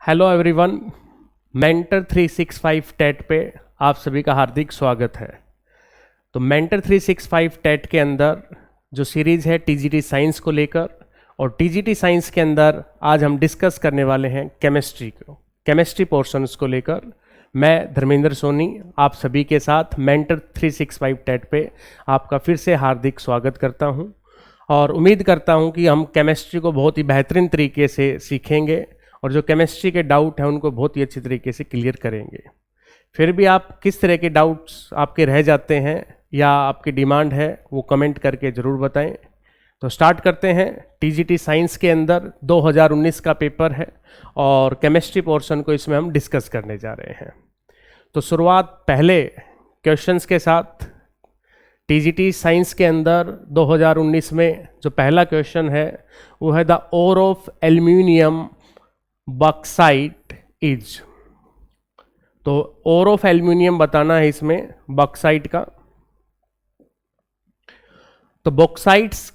Hello everyone, mentor 365 TET पे आप सभी का हार्दिक स्वागत है। तो मेंटर 365 टेट के अंदर जो सीरीज़ है टीजीटी साइंस को लेकर, और टीजीटी साइंस के अंदर आज हम डिस्कस करने वाले हैं केमिस्ट्री पोर्शंस को लेकर। मैं धर्मेंद्र सोनी आप सभी के साथ मेंटर 365 टेट पे आपका फिर से हार्दिक स्वागत करता हूं, और उम्मीद करता हूं कि हम केमिस्ट्री को बहुत ही बेहतरीन तरीके से सीखेंगे और जो केमिस्ट्री के डाउट हैं उनको बहुत ही अच्छी तरीके से क्लियर करेंगे। फिर भी आप किस तरह के डाउट्स आपके रह जाते हैं या आपकी डिमांड है वो कमेंट करके ज़रूर बताएं। तो स्टार्ट करते हैं। टीजीटी साइंस के अंदर 2019 का पेपर है और केमिस्ट्री पोर्शन को इसमें हम डिस्कस करने जा रहे हैं। तो शुरुआत पहले क्वेश्चंस के साथ। टीजीटी साइंस के अंदर 2019 में जो पहला क्वेश्चन है वो है the ore of aluminium bauxite is. तो ओर ऑफ एल्यूमिनियम बताना है इसमें बॉक्साइट का। तो बॉक्साइट्स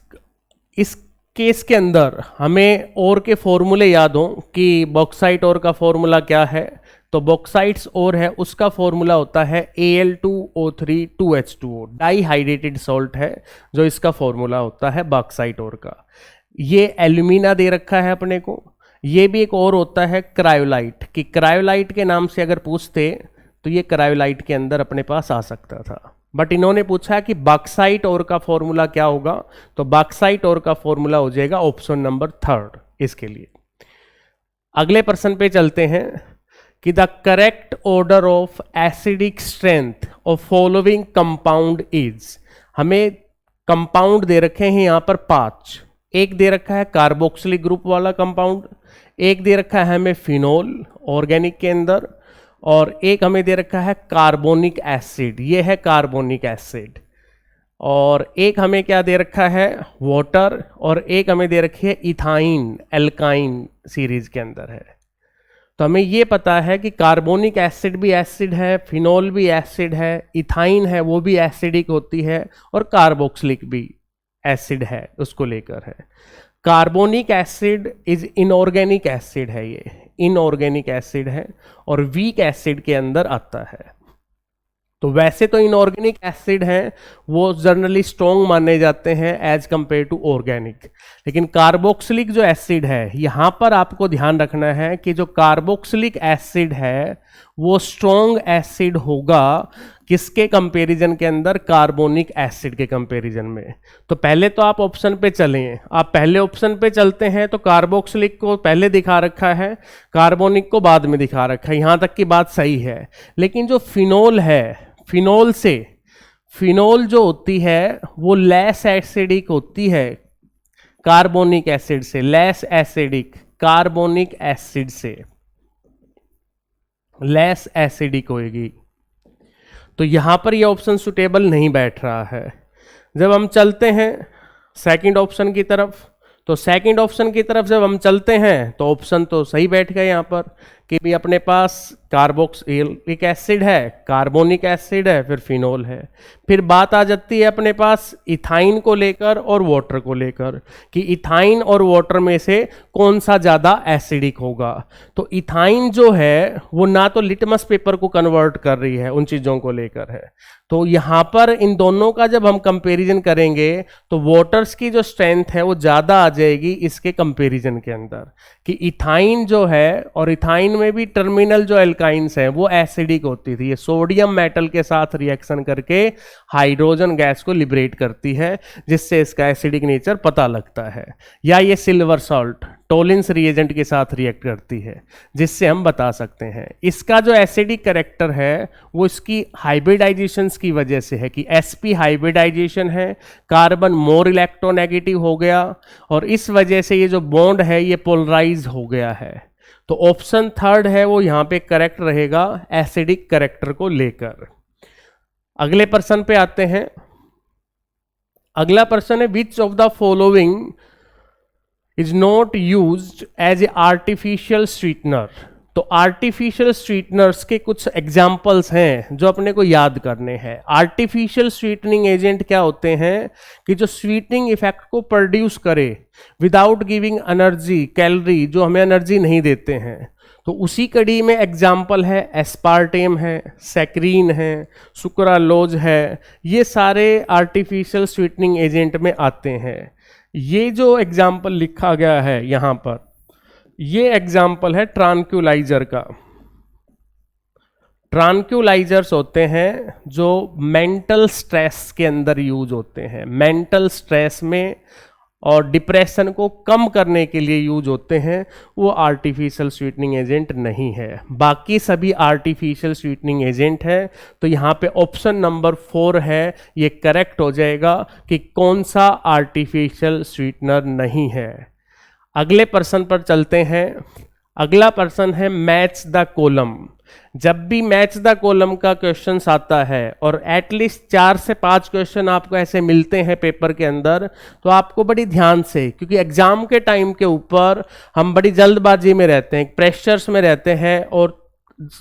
इस केस के अंदर हमें ओर के फॉर्मूले याद हो कि बॉक्साइट ओर का फॉर्मूला क्या है। तो बॉक्साइट्स ओर है उसका फॉर्मूला होता है Al2O3 2H2O, डाईहाइड्रेटेड सॉल्ट है जो इसका फॉर्मूला होता है बॉक्साइट ओर का। ये एल्यूमिना दे रखा है अपने को। ये भी एक और होता है क्रायोलाइट, कि क्रायोलाइट के नाम से अगर पूछते तो ये क्रायोलाइट के अंदर अपने पास आ सकता था, बट इन्होंने पूछा कि बॉक्साइट ओर का फॉर्मूला क्या होगा। तो बॉक्साइट ओर का फॉर्मूला हो जाएगा ऑप्शन नंबर 3 इसके लिए। अगले प्रश्न पे चलते हैं कि the correct order of acidic strength of following compound is. हमें कंपाउंड दे रखे हैं यहाँ पर 5। एक दे रखा है कार्बोक्सिलिक ग्रुप वाला कंपाउंड, एक दे रखा है हमें फिनोल ऑर्गेनिक के अंदर, और एक हमें दे रखा है कार्बोनिक एसिड, ये है कार्बोनिक एसिड, और एक हमें क्या दे रखा है वाटर, और एक हमें दे रखी है इथाइन एल्काइन सीरीज के अंदर है। तो हमें ये पता है कि कार्बोनिक एसिड भी एसिड है, फिनोल भी एसिड है, इथाइन है वो भी एसिडिक होती है, और कार्बोक्सिलिक भी एसिड है उसको लेकर है। Carbonic acid is inorganic acid है, ये इनऑर्गेनिक एसिड है और वीक एसिड के अंदर आता है। तो वैसे तो इनऑर्गेनिक एसिड हैं वो जनरली स्ट्रॉन्ग माने जाते हैं एज कंपेयर टू ऑर्गेनिक, लेकिन कार्बोक्सिलिक जो एसिड है यहाँ पर आपको ध्यान रखना है कि जो कार्बोक्सिलिक एसिड है वो स्ट्रॉन्ग एसिड होगा किसके कंपैरिजन के अंदर, कार्बोनिक एसिड के कंपैरिजन में। तो पहले तो आप ऑप्शन पे चलें, आप पहले ऑप्शन पे चलते हैं तो कार्बोक्सिलिक को पहले दिखा रखा है, कार्बोनिक को बाद में दिखा रखा है, यहाँ तक की बात सही है। लेकिन जो फिनोल है, फिनोल जो होती है वो लेस एसिडिक होती है कार्बोनिक एसिड से, लेस एसिडिक कार्बोनिक एसिड से लेस एसिडिक होगी। तो यहां पर ये ऑप्शन सुटेबल नहीं बैठ रहा है। जब हम चलते हैं सेकंड ऑप्शन की तरफ, तो सेकंड ऑप्शन की तरफ जब हम चलते हैं तो ऑप्शन तो सही बैठ गए यहाँ पर कि भी अपने पास कार्बोक्सिलिक एसिड है, कार्बोनिक एसिड है, फिर फिनोल है। फिर बात आ जाती है अपने पास इथाइन को लेकर और वाटर को लेकर कि इथाइन और वाटर में से कौन सा ज़्यादा एसिडिक होगा। तो इथाइन जो है वो ना तो लिटमस पेपर को कन्वर्ट कर रही है, उन चीज़ों को लेकर है। तो यहाँ पर इन दोनों का जब हम कंपैरिजन करेंगे तो वाटर्स की जो स्ट्रेंथ है वो ज़्यादा आ जाएगी इसके कंपैरिजन के अंदर, कि इथाइन जो है, और इथाइन में भी टर्मिनल जो एल्काइंस हैं वो एसिडिक होती थी। ये सोडियम मेटल के साथ रिएक्शन करके हाइड्रोजन गैस को लिबरेट करती है जिससे इसका एसिडिक नेचर पता लगता है। या ये सिल्वर सॉल्ट टोलिन्स रिएजेंट के साथ रिएक्ट करती है जिससे हम बता सकते हैं। इसका जो एसिडिक कैरेक्टर है वो इसकी हाइब्रिडाइजेशन की वजह से है कि sp हाइब्रिडाइजेशन है, कार्बन मोर इलेक्ट्रोनेगेटिव हो गया, और इस वजह से ये जो बॉन्ड है ये पोलराइज हो गया है। तो ऑप्शन 3 है वो यहाँ पे करेक्ट रहेगा एसिडिक कैरेक्टर को लेकर। अगले प्रश्न पे आते हैं। अगला प्रश्न है which of the following is not used as a artificial sweetener. तो आर्टिफिशियल स्वीटनर्स के कुछ एग्जाम्पल्स हैं जो अपने को याद करने हैं। आर्टिफिशियल स्वीटनिंग एजेंट क्या होते हैं कि जो स्वीटनिंग इफेक्ट को प्रोड्यूस करे विदाउट गिविंग एनर्जी, कैलोरी, जो हमें एनर्जी नहीं देते हैं। तो उसी कड़ी में एग्जाम्पल है एस्पार्टेम है, सैक्रीन है, सुक्रालोज है, ये सारे आर्टिफिशियल स्वीटनिंग एजेंट में आते हैं। ये जो एग्जाम्पल लिखा गया है यहाँ पर, ये एग्जाम्पल है ट्रांक्यूलाइजर का। ट्रांक्यूलाइजर्स होते हैं जो मेंटल स्ट्रेस के अंदर यूज होते हैं, मेंटल स्ट्रेस में और डिप्रेशन को कम करने के लिए यूज होते हैं, वो आर्टिफिशियल स्वीटनिंग एजेंट नहीं है। बाकी सभी आर्टिफिशियल स्वीटनिंग एजेंट है। तो यहाँ पे ऑप्शन नंबर 4 है, ये करेक्ट हो जाएगा कि कौन सा आर्टिफिशियल स्वीटनर नहीं है। अगले प्रश्न पर चलते हैं। अगला प्रश्न है मैच द कॉलम। जब भी मैच द कॉलम का क्वेश्चन आता है और एटलीस्ट 4 से 5 क्वेश्चन आपको ऐसे मिलते हैं पेपर के अंदर, तो आपको बड़ी ध्यान से, क्योंकि एग्जाम के टाइम के ऊपर हम बड़ी जल्दबाजी में रहते हैं, प्रेशर्स में रहते हैं और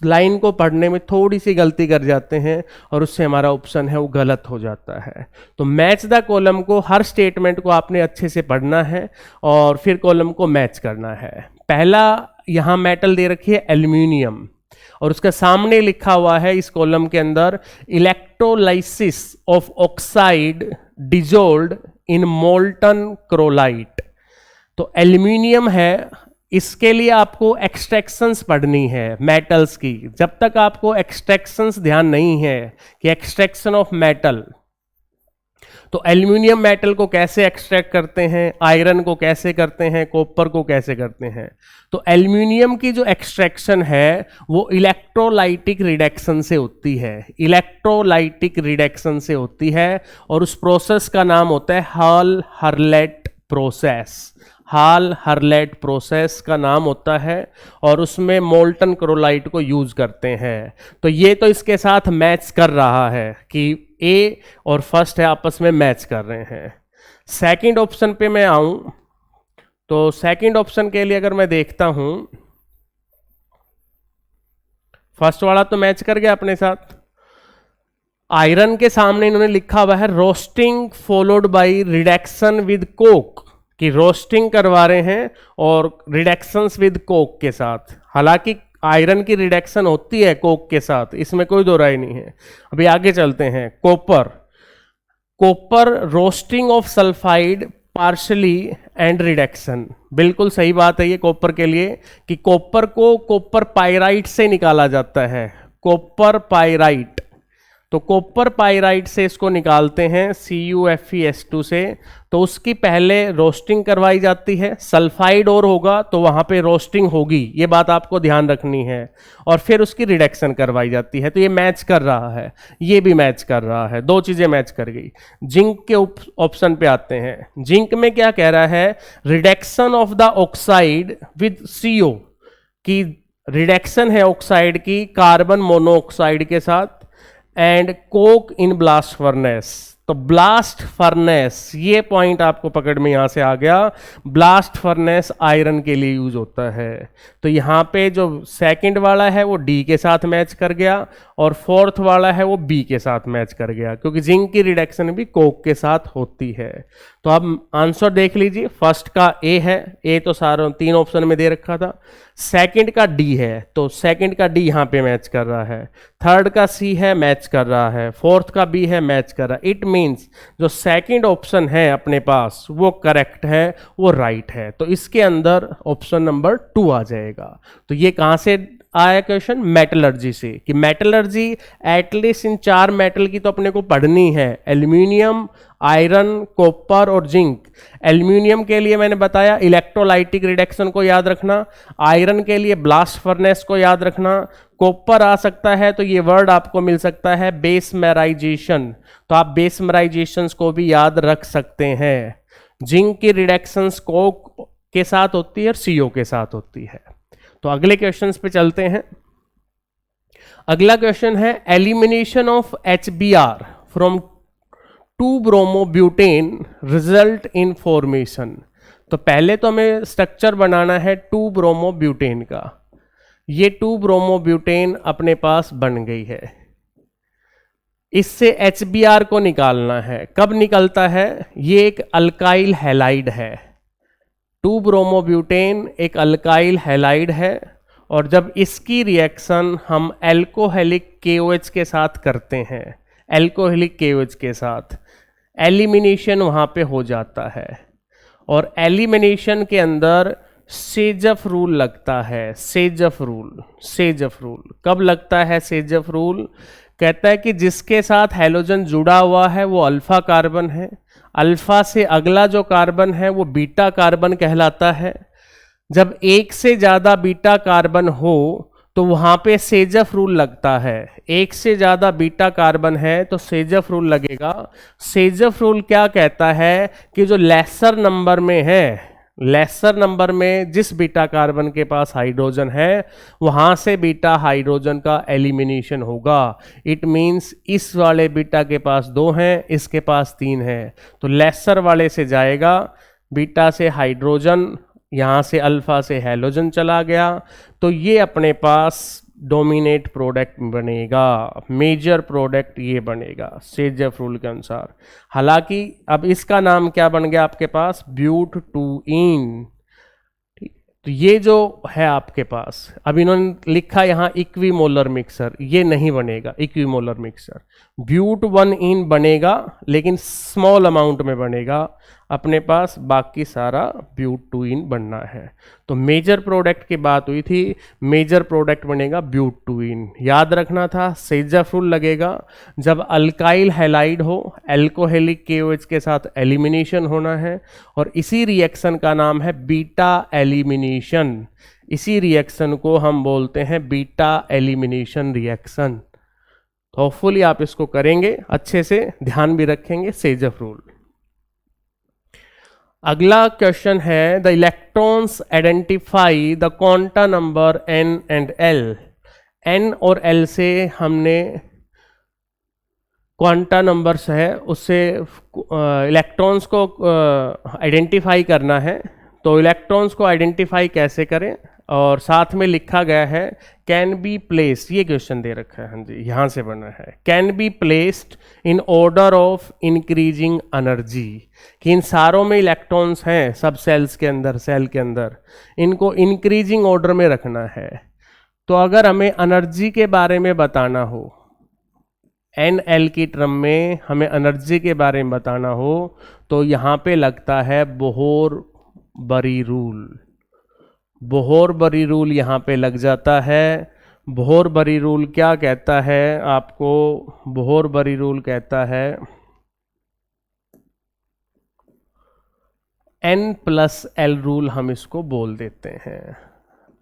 लाइन को पढ़ने में थोड़ी सी गलती कर जाते हैं और उससे हमारा ऑप्शन है वो गलत हो जाता है। तो मैच द कॉलम को, हर स्टेटमेंट को आपने अच्छे से पढ़ना है और फिर कॉलम को मैच करना है। पहला यहाँ मेटल दे रखी है एल्यूमिनियम और उसके सामने लिखा हुआ है इस कॉलम के अंदर electrolysis of oxide dissolved in molten cryolite. तो एल्यूमिनियम है, इसके लिए आपको एक्सट्रैक्शंस पढ़नी है मेटल्स की। जब तक आपको एक्सट्रैक्शंस ध्यान नहीं है कि एक्सट्रैक्शन ऑफ मेटल, तो एल्यूमिनियम मेटल को कैसे एक्सट्रैक्ट करते हैं, आयरन को कैसे करते हैं, कॉपर को कैसे करते हैं, तो एल्यूमिनियम की जो एक्सट्रैक्शन है वो इलेक्ट्रोलाइटिक रिडक्शन से होती है, इलेक्ट्रोलाइटिक रिडक्शन से होती है और उस प्रोसेस का नाम होता है हॉल हर्लेट प्रोसेस। हॉल हर्लेट प्रोसेस का नाम होता है और उसमें मोल्टन क्रोलाइट को यूज करते हैं। तो ये तो इसके साथ मैच कर रहा है कि ए और फर्स्ट है आपस में मैच कर रहे हैं। सेकंड ऑप्शन पे मैं आऊं तो सेकंड ऑप्शन के लिए अगर मैं देखता हूं, फर्स्ट वाला तो मैच कर गया अपने साथ। आयरन के सामने इन्होंने लिखा हुआ है roasting followed by reduction with Coke, कि रोस्टिंग करवा रहे हैं और रिडक्शंस विद कोक के साथ। हालांकि आयरन की रिडक्शन होती है कोक के साथ, इसमें कोई दो राय नहीं है। अभी आगे चलते हैं। Copper, copper roasting of sulphide partially and reduction, बिल्कुल सही बात है ये कॉपर के लिए कि कॉपर को कॉपर पाइराइट से निकाला जाता है, कॉपर पाइराइट। तो कॉपर पाइराइट से इसको निकालते हैं CuFeS2 से, तो उसकी पहले रोस्टिंग करवाई जाती है, सल्फाइड और होगा तो वहाँ पे रोस्टिंग होगी, ये बात आपको ध्यान रखनी है, और फिर उसकी रिडक्शन करवाई जाती है। तो ये मैच कर रहा है, ये भी मैच कर रहा है, दो चीज़ें मैच कर गई। जिंक के ऑप्शन पे आते हैं। जिंक में क्या कह रहा है, reduction of the oxide with CO, की रिडक्शन है ऑक्साइड की कार्बन मोनोऑक्साइड के साथ, and Coke in blast furnace. तो ब्लास्ट फर्नेस, ये पॉइंट आपको पकड़ में यहां से आ गया, ब्लास्ट फर्नेस आयरन के लिए यूज होता है। तो यहाँ पे जो सेकंड वाला है वो D के साथ मैच कर गया और फोर्थ वाला है वो B के साथ मैच कर गया, क्योंकि जिंक की रिडक्शन भी कोक के साथ होती है। तो अब आंसर देख लीजिए, फर्स्ट का A है, A तो सारे 3 ऑप्शन में दे रखा था। सेकंड का D है, तो सेकंड का D यहाँ पे मैच कर रहा है। थर्ड का C है, मैच कर रहा है। फोर्थ का B है, मैच कर रहा है। इट मीन्स जो सेकंड ऑप्शन है अपने पास वो करेक्ट है, वो राइट है। तो इसके अंदर ऑप्शन नंबर 2 आ जाएगा। तो ये कहाँ से आया क्वेश्चन, मेटलर्जी से, कि मेटलर्जी एटलीस्ट इन 4 मेटल की तो अपने को पढ़नी है, एल्यूमिनियम, आयरन, कॉपर और जिंक। एल्यूमिनियम के लिए मैंने बताया इलेक्ट्रोलाइटिक रिडक्शन को याद रखना, आयरन के लिए ब्लास्ट फर्नेस को याद रखना, कॉपर आ सकता है तो ये वर्ड आपको मिल सकता है बेसमेराइजेशन, तो आप बेसमेराइजेशन को भी याद रख सकते हैं। जिंक की रिडक्शंस कोक के साथ होती है और CO के साथ होती है। तो अगले क्वेश्चंस पे चलते हैं। अगला क्वेश्चन है elimination of HBr from 2-bromobutane result in formation. तो पहले तो हमें स्ट्रक्चर बनाना है 2-bromobutane का। ये 2-bromobutane अपने पास बन गई है, इससे HBr को निकालना है। कब निकलता है, ये एक अल्काइल हैलाइड है। 2-bromobutane एक अल्काइल हैलाइड है और जब इसकी रिएक्शन हम एल्कोहलिक KOH के साथ करते हैं, एल्कोहलिक KOH के साथ एलिमिनेशन वहाँ पे हो जाता है। और एलिमिनेशन के अंदर सेजफ रूल लगता है। सेजफ रूल कब लगता है? सेजफ रूल कहता है कि जिसके साथ हैलोजन जुड़ा हुआ है वो अल्फा कार्बन है, अल्फा से अगला जो कार्बन है वो बीटा कार्बन कहलाता है। जब एक से ज्यादा बीटा कार्बन हो तो वहां पे सेजफ रूल लगता है। एक से ज्यादा बीटा कार्बन है तो सेजफ रूल लगेगा। सेजफ रूल क्या कहता है कि जो लेसर नंबर में है, लेसर नंबर में जिस बीटा कार्बन के पास हाइड्रोजन है वहां से बीटा हाइड्रोजन का एलिमिनेशन होगा। इट मींस इस वाले बीटा के पास 2 हैं, इसके पास 3 है, तो लेसर वाले से जाएगा, बीटा से हाइड्रोजन, यहाँ से अल्फा से हैलोजन चला गया, तो ये अपने पास डोमिनेट प्रोडक्ट बनेगा, मेजर प्रोडक्ट ये बनेगा सेजफ रूल के अनुसार। हालांकि अब इसका नाम क्या बन गया आपके पास? ब्यूट-2-ईन। तो ये जो है आपके पास, अब इन्होंने लिखा यहाँ इक्विमोलर मिक्सर, ये नहीं बनेगा इक्विमोलर मिक्सर। ब्यूट-1-ईन बनेगा लेकिन स्मॉल अमाउंट में बनेगा अपने पास, बाकी सारा ब्यूट-2-ईन बनना है। तो मेजर प्रोडक्ट की बात हुई थी, मेजर प्रोडक्ट बनेगा ब्यूट-2-ईन। याद रखना था सेजफ रूल लगेगा जब अल्काइल हैलाइड हो, एल्कोहलिक KOH के साथ एलिमिनेशन होना है, और इसी रिएक्शन का नाम है बीटा एलिमिनेशन। इसी रिएक्शन को हम बोलते हैं बीटा एलिमिनेशन रिएक्शन। तो होपफुली आप इसको करेंगे अच्छे से, ध्यान भी रखेंगे सेजफ रूल। अगला क्वेश्चन है the electrons identify the quanta number n and l। n और l से हमने क्वांटा नंबर्स है उससे इलेक्ट्रॉन्स को आइडेंटिफाई करना है। तो इलेक्ट्रॉन्स को आइडेंटिफाई कैसे करें, और साथ में लिखा गया है कैन बी प्लेस्ड, ये क्वेश्चन दे रखा है, हाँ जी यहाँ से बना है, can be placed in order of increasing energy, कि इन सारों में इलेक्ट्रॉन्स हैं सब सेल्स के अंदर, सेल के अंदर, इनको इंक्रीजिंग ऑर्डर में रखना है। तो अगर हमें एनर्जी के बारे में बताना हो, NL की टर्म में हमें एनर्जी के बारे में बताना हो, तो यहाँ पे लगता है बोहर-बरी रूल। बोहर-बरी रूल यहाँ पे लग जाता है। बोहर-बरी रूल क्या कहता है आपको? बोहर-बरी रूल कहता है N+L रूल, हम इसको बोल देते हैं।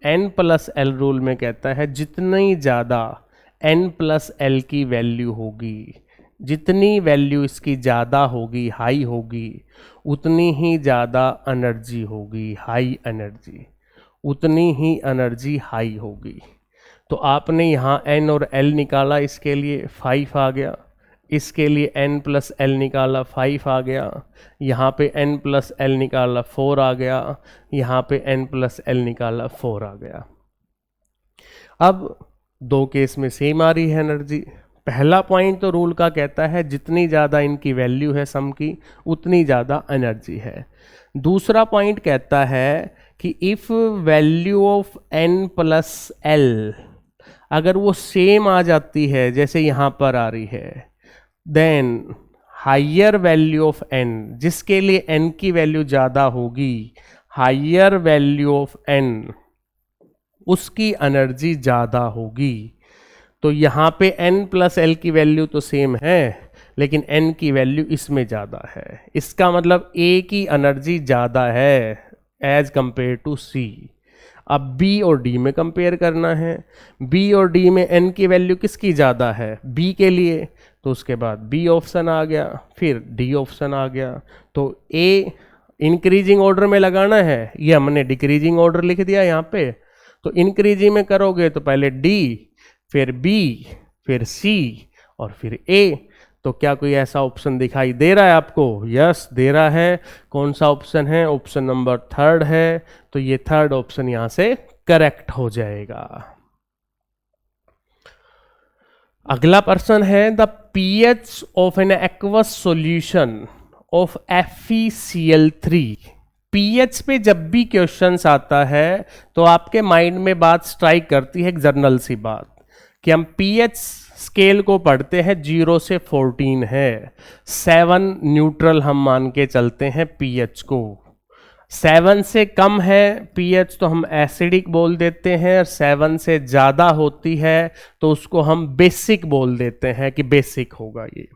N+L रूल में कहता है जितनी ज़्यादा N+L की वैल्यू होगी, जितनी वैल्यू इसकी ज़्यादा होगी, हाई होगी, उतनी ही ज़्यादा एनर्जी होगी, हाई एनर्जी, उतनी ही एनर्जी हाई होगी। तो आपने यहाँ N और L निकाला, इसके लिए 5 आ गया, इसके लिए N+L निकाला 5 आ गया, यहाँ पे N+L निकाला 4 आ गया, यहाँ पे N+L निकाला 4 आ गया। अब 2 केस में सेम आ रही है एनर्जी। पहला पॉइंट तो रूल का कहता है जितनी ज़्यादा इनकी वैल्यू है सम की, उतनी ज़्यादा एनर्जी है। दूसरा पॉइंट कहता है कि इफ़ वैल्यू ऑफ N+L अगर वो सेम आ जाती है जैसे यहाँ पर आ रही है, then higher value of n, जिसके लिए n की वैल्यू ज़्यादा होगी, हायर वैल्यू ऑफ n, उसकी एनर्जी ज़्यादा होगी। तो यहाँ पे N+L की वैल्यू तो सेम है, लेकिन n की वैल्यू इसमें ज़्यादा है। इसका मतलब A की एनर्जी ज़्यादा है एज कंपेयर टू C। अब B और D में कंपेयर करना है। B और D में n की वैल्यू किसकी ज़्यादा है? B के लिए, तो उसके बाद B ऑप्शन आ गया, फिर D ऑप्शन आ गया। तो A इंक्रीजिंग ऑर्डर में लगाना है, ये हमने डिक्रीजिंग ऑर्डर लिख दिया यहाँ पे। तो इंक्रीजिंग में करोगे तो पहले D, फिर B, फिर C और फिर A। तो क्या कोई ऐसा ऑप्शन दिखाई दे रहा है आपको? यस, दे रहा है। कौन सा ऑप्शन है? ऑप्शन नंबर 3 है। तो ये 3rd ऑप्शन यहां से करेक्ट हो जाएगा। अगला प्रश्न है the pH of an aqueous solution of FeCl3 pH पे जब भी क्वेश्चंस आता है तो आपके माइंड में बात स्ट्राइक करती है एक जर्नल सी बात कि हम पीएच स्केल को पढ़ते हैं 0 से 14 है, 7 न्यूट्रल हम मान के चलते हैं पीएच को। 7 से कम है पीएच तो हम एसिडिक बोल देते हैं, और 7 से ज़्यादा होती है तो उसको हम बेसिक बोल देते हैं कि बेसिक होगा ये।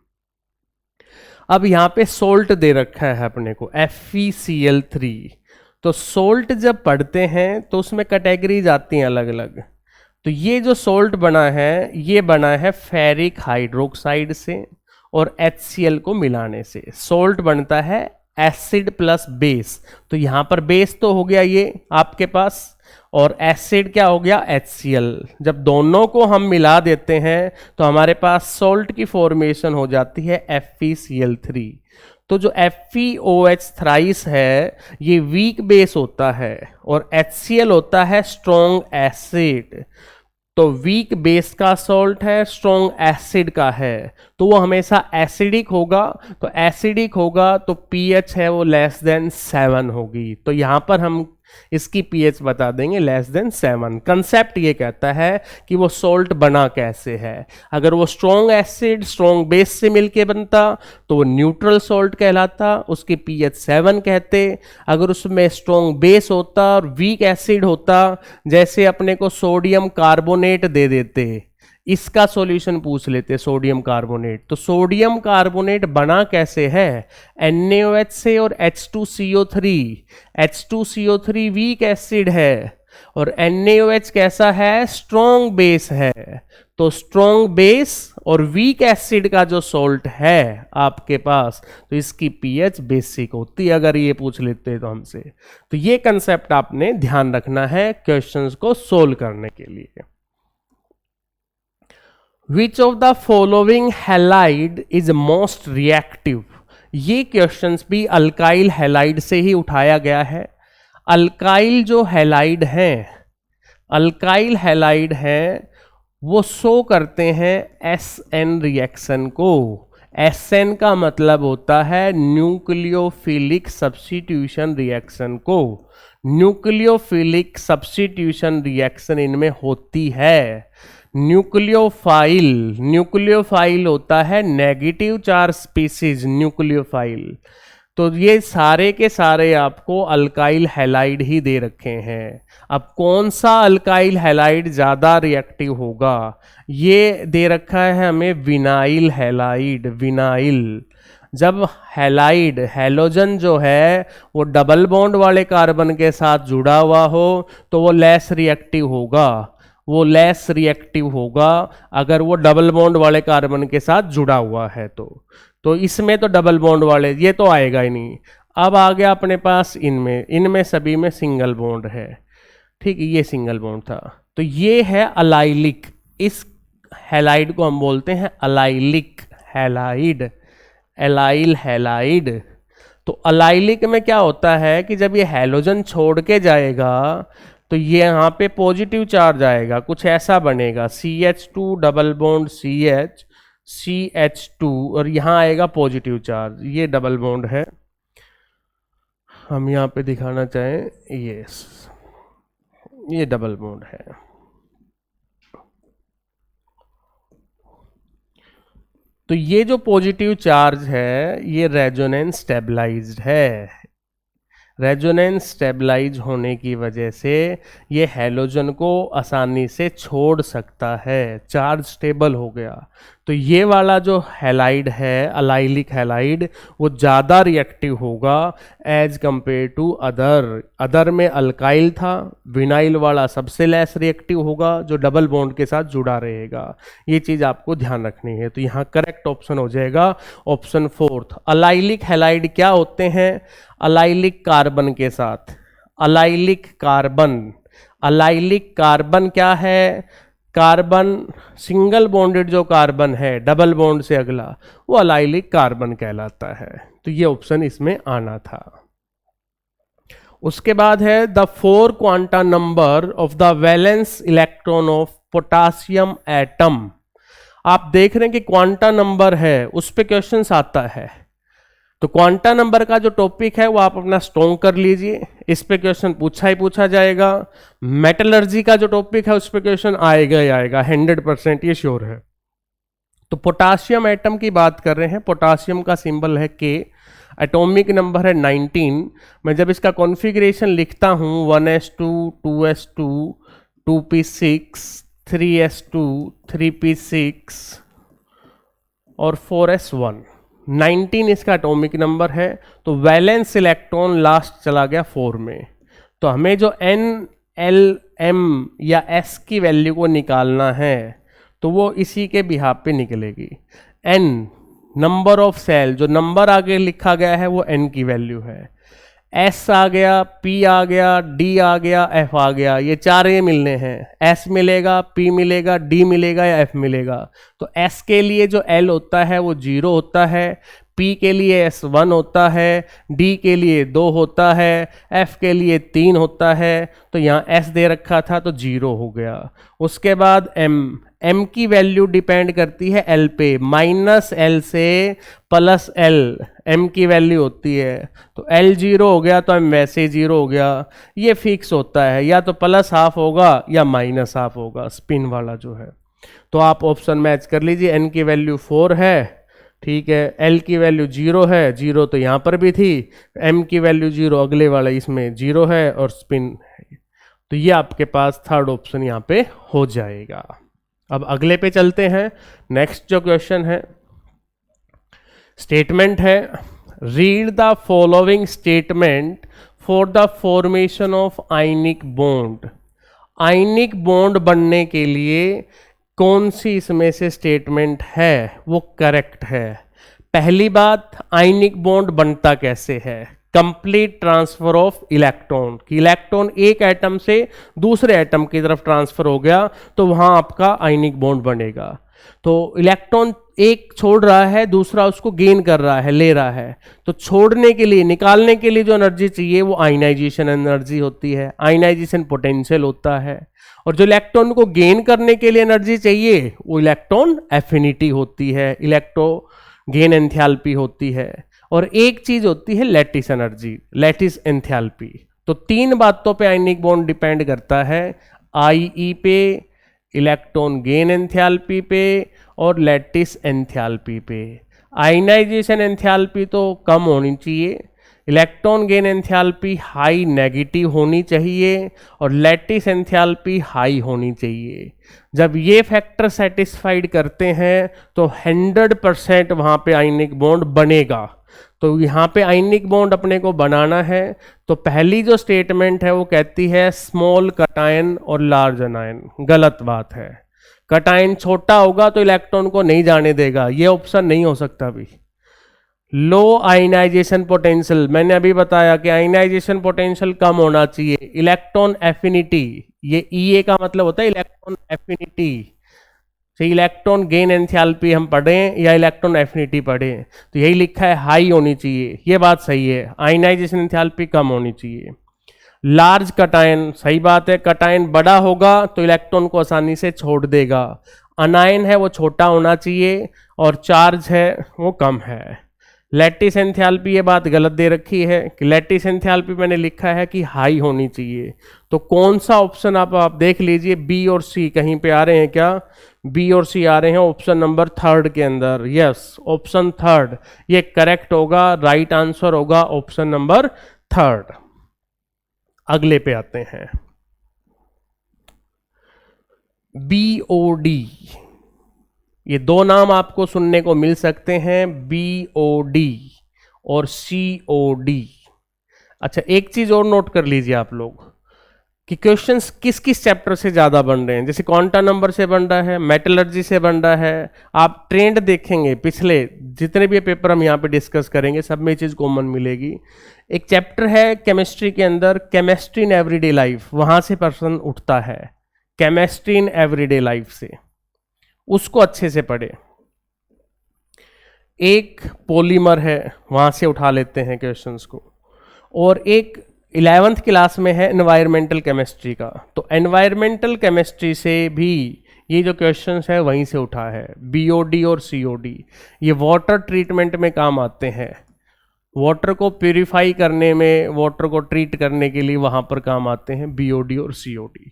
अब यहाँ पे सोल्ट दे रखा है अपने को FeCl3, तो सोल्ट जब पढ़ते हैं तो उसमें कैटेगरीज आती हैं अलग अलग। तो ये जो सोल्ट बना है ये बना है फेरिक हाइड्रोक्साइड से और HCl को मिलाने से सोल्ट बनता है एसिड प्लस बेस। तो यहाँ पर बेस तो हो गया ये आपके पास, और एसिड क्या हो गया HCl। जब दोनों को हम मिला देते हैं तो हमारे पास सोल्ट की फॉर्मेशन हो जाती है FeCl3। तो जो FeOH थ्राइस है ये वीक बेस होता है और HCl होता है स्ट्रॉन्ग एसिड। तो वीक बेस का सॉल्ट है, स्ट्रॉन्ग एसिड का है, तो वो हमेशा एसिडिक होगा। तो एसिडिक होगा तो पीएच है वो लेस देन 7 होगी। तो यहाँ पर हम इसकी पीएच बता देंगे लेस देन 7। कंसेप्ट ये कहता है कि वो सॉल्ट बना कैसे है। अगर वो स्ट्रॉन्ग एसिड स्ट्रॉन्ग बेस से मिलके बनता तो वो न्यूट्रल सॉल्ट कहलाता, उसकी पीएच 7 कहते। अगर उसमें स्ट्रॉन्ग बेस होता और वीक एसिड होता, जैसे अपने को सोडियम कार्बोनेट दे देते, इसका सॉल्यूशन पूछ लेते सोडियम कार्बोनेट। तो सोडियम कार्बोनेट बना कैसे है, NaOH से और H2CO3। H2CO3 वीक एसिड है और NaOH कैसा है, स्ट्रॉन्ग बेस है। तो स्ट्रॉन्ग बेस और वीक एसिड का जो सॉल्ट है आपके पास, तो इसकी पीएच बेसिक होती है अगर ये पूछ लेते हैं तो हमसे। तो ये कंसेप्ट आपने ध्यान रखना है क्वेश्चंस को सोल्व करने के लिए। Which of the following halide is most reactive? ये क्वेश्चंस भी अल्काइल हैलाइड से ही उठाया गया है। अल्काइल जो हैलाइड हैं, अल्काइल हैलाइड हैं वो शो करते हैं SN रिएक्शन को। SN का मतलब होता है न्यूक्लियोफिलिक सब्स्टिट्यूशन रिएक्शन को। न्यूक्लियोफिलिक सब्स्टिट्यूशन रिएक्शन इनमें होती है। न्यूक्लियोफाइल, न्यूक्लियोफाइल होता है नेगेटिव चार्ज स्पीसीज न्यूक्लियोफाइल। तो ये सारे के सारे आपको अल्काइल हैलाइड ही दे रखे हैं। अब कौन सा अल्काइल हैलाइड ज़्यादा रिएक्टिव होगा, ये दे रखा है हमें विनाइल हैलाइड। विनाइल, जब हैलाइड हैलोजन जो है वो डबल बॉन्ड वाले कार्बन के साथ जुड़ा हुआ हो तो वो लेस रिएक्टिव होगा। वो लेस रिएक्टिव होगा अगर वो डबल बॉन्ड वाले कार्बन के साथ जुड़ा हुआ है तो इसमें तो डबल बॉन्ड वाले ये तो आएगा ही नहीं। अब आ गया अपने पास इनमें सभी में सिंगल बॉन्ड है, ठीक है, ये सिंगल बॉन्ड था। तो ये है अलाइलिक, इस हैलाइड को हम बोलते हैं अलाइलिक हैलाइड, एलाइल हैलाइड। तो अलाइलिक में क्या होता है कि जब ये हैलोजन छोड़ के जाएगा तो ये यहाँ पे पॉजिटिव चार्ज आएगा, कुछ ऐसा बनेगा CH2 double bond CH CH2 और यहाँ आएगा पॉजिटिव चार्ज। ये डबल बॉन्ड है, हम यहाँ पे दिखाना चाहें ये डबल बॉन्ड है। तो ये जो पॉजिटिव चार्ज है ये रेजोनेंस स्टेबलाइज्ड है। रेजोनेंस स्टेबलाइज होने की वजह से ये हैलोजन को आसानी से छोड़ सकता है, चार्ज स्टेबल हो गया। तो ये वाला जो हैलाइड है अलाइलिक हैलाइड वो ज़्यादा रिएक्टिव होगा एज कंपेयर टू अदर में अल्काइल था, विनाइल वाला सबसे लेस रिएक्टिव होगा जो डबल बॉन्ड के साथ जुड़ा रहेगा। ये चीज़ आपको ध्यान रखनी है। तो यहाँ करेक्ट ऑप्शन हो जाएगा ऑप्शन 4। अलाइलिक हैलाइड क्या होते हैं, अलाइलिक कार्बन के साथ, अलाइलिक कार्बन, अलाइलिक कार्बन क्या है, कार्बन सिंगल बॉन्डेड जो कार्बन है डबल बॉन्ड से अगला वो अलाइलिक कार्बन कहलाता है। तो ये ऑप्शन इसमें आना था। उसके बाद है the 4 quanta number of the valence electron of potassium atom. आप देख रहे हैं कि क्वांटा नंबर है उस पे क्वेश्चन आता है। तो क्वांटा नंबर का जो टॉपिक है वो आप अपना स्ट्रॉन्ग कर लीजिए, इस पे क्वेश्चन पूछा ही पूछा जाएगा। मेटलर्जी का जो टॉपिक है उस पे क्वेश्चन आएगा ही आएगा, 100% ये श्योर है। तो पोटासियम एटम की बात कर रहे हैं, पोटासियम का सिंबल है के, एटॉमिक नंबर है 19। मैं जब इसका कॉन्फ़िगरेशन लिखता हूँ 1s2 2s2 2p6 3s2 3p6 और 4s1, 19 इसका एटॉमिक नंबर है। तो वैलेंस इलेक्ट्रॉन लास्ट चला गया 4 में। तो हमें जो n l m या s की वैल्यू को निकालना है तो वो इसी के बिहाफ पे निकलेगी। n नंबर ऑफ सेल, जो नंबर आगे लिखा गया है वो n की वैल्यू है। s आ गया, p आ गया, d आ गया, f आ गया, ये चार ये मिलने हैं। s मिलेगा, p मिलेगा, d मिलेगा या f मिलेगा। तो s के लिए जो l होता है वो 0 होता है, p के लिए s 1 होता है, d के लिए 2 होता है, f के लिए 3 होता है। तो यहाँ s दे रखा था तो 0 हो गया। उसके बाद m की वैल्यू डिपेंड करती है l पे, -l से +l m की वैल्यू होती है। तो l 0 हो गया तो m वैसे ही 0 हो गया। ये फिक्स होता है, या तो +½ होगा या -½ होगा, स्पिन वाला जो है। तो आप ऑप्शन मैच कर लीजिए, n की वैल्यू 4 है, ठीक है, l की वैल्यू 0 है, 0 तो यहाँ पर भी थी, m की वैल्यू 0 अगले वाला इसमें 0 है और स्पिन है। तो ये आपके पास थर्ड ऑप्शन यहाँ पे हो जाएगा। अब अगले पे चलते हैं। नेक्स्ट जो क्वेश्चन है, स्टेटमेंट है, read the following statement for the formation of ionic bond. Ionic bond बनने के लिए कौन सी इसमें से स्टेटमेंट है वो करेक्ट है। पहली बात, आयनिक बॉन्ड बनता कैसे है, कंप्लीट ट्रांसफर ऑफ इलेक्ट्रॉन, कि इलेक्ट्रॉन एक एटम से दूसरे एटम की तरफ ट्रांसफर हो गया तो वहां आपका आयनिक बॉन्ड बनेगा। तो इलेक्ट्रॉन एक छोड़ रहा है, दूसरा उसको गेन कर रहा है, ले रहा है। तो छोड़ने के लिए, निकालने के लिए जो एनर्जी चाहिए वो आयनाइजेशन एनर्जी होती है, आयनाइजेशन पोटेंशियल होता है। और जो इलेक्ट्रॉन को गेन करने के लिए एनर्जी चाहिए वो इलेक्ट्रॉन एफिनिटी होती है, इलेक्ट्रो गेन एंथैल्पी होती है। और एक चीज होती है लैटिस एनर्जी, लैटिस एंथैल्पी। तो तीन बातों पे आयनिक बॉन्ड डिपेंड करता है, IE पे, इलेक्ट्रॉन गेन एंथैल्पी पे और लैटिस एंथैल्पी पे। आयनाइजेशन एंथैल्पी तो कम होनी चाहिए, electron gain enthalpy high negative होनी चाहिए और लैटिस एंथैल्पी हाई होनी चाहिए। जब ये फैक्टर सेटिस्फाइड करते हैं तो 100% वहाँ पे आयनिक बॉन्ड बनेगा। तो यहाँ पे आयनिक बॉन्ड अपने को बनाना है। तो पहली जो स्टेटमेंट है वो कहती है स्मॉल कटायन और लार्ज अनायन। गलत बात है, कटायन छोटा होगा तो इलेक्ट्रॉन को नहीं जाने देगा, ये ऑप्शन नहीं हो सकता भी। लो आयनाइजेशन पोटेंशियल, मैंने अभी बताया कि आयनाइजेशन पोटेंशियल कम होना चाहिए। इलेक्ट्रॉन एफिनिटी, ये EA का मतलब होता है इलेक्ट्रॉन एफिनिटी। तो इलेक्ट्रॉन गेन एंथैल्पी हम पढ़ें या इलेक्ट्रॉन एफिनिटी पढ़ें तो यही लिखा है हाई होनी चाहिए, ये बात सही है। आयनाइजेशन एंथैल्पी कम होनी चाहिए। लार्ज कटायन, सही बात है, कटायन बड़ा होगा तो इलेक्ट्रॉन को आसानी से छोड़ देगा। अनायन है वो छोटा होना चाहिए और चार्ज है वो कम है। लैटिस एंथैल्पी, ये बात गलत दे रखी है कि लैटिस एंथैल्पी मैंने लिखा है कि हाई होनी चाहिए। तो कौन सा ऑप्शन आप देख लीजिए, बी और सी कहीं पे आ रहे हैं क्या? बी और सी आ रहे हैं ऑप्शन नंबर 3 के अंदर। यस, ऑप्शन 3 ये करेक्ट होगा, राइट आंसर होगा ऑप्शन नंबर 3। अगले पे आते हैं, BOD। ये दो नाम आपको सुनने को मिल सकते हैं, BOD और COD। अच्छा, एक चीज और नोट कर लीजिए आप लोग कि क्वेश्चंस किस किस चैप्टर से ज्यादा बन रहे हैं। जैसे क्वांटा नंबर से बन रहा है, मेटलर्जी से बन रहा है। आप ट्रेंड देखेंगे पिछले जितने भी पेपर हम यहाँ पे डिस्कस करेंगे सब में चीज कॉमन मिलेगी। एक चैप्टर है केमिस्ट्री के अंदर, केमिस्ट्री इन एवरीडे लाइफ, वहां से पर्सन उठता है, केमिस्ट्री इन एवरीडे लाइफ से, उसको अच्छे से पढ़े। एक पॉलीमर है, वहां से उठा लेते हैं क्वेश्चंस को। और एक 11th क्लास में है एनवायरमेंटल केमिस्ट्री का, तो एनवायरमेंटल केमिस्ट्री से भी ये जो क्वेश्चंस है वहीं से उठा है। BOD और COD ये वाटर ट्रीटमेंट में काम आते हैं। वाटर को प्यूरिफाई करने में, वाटर को ट्रीट करने के लिए वहां पर काम आते हैं बीओडी और सीओडी।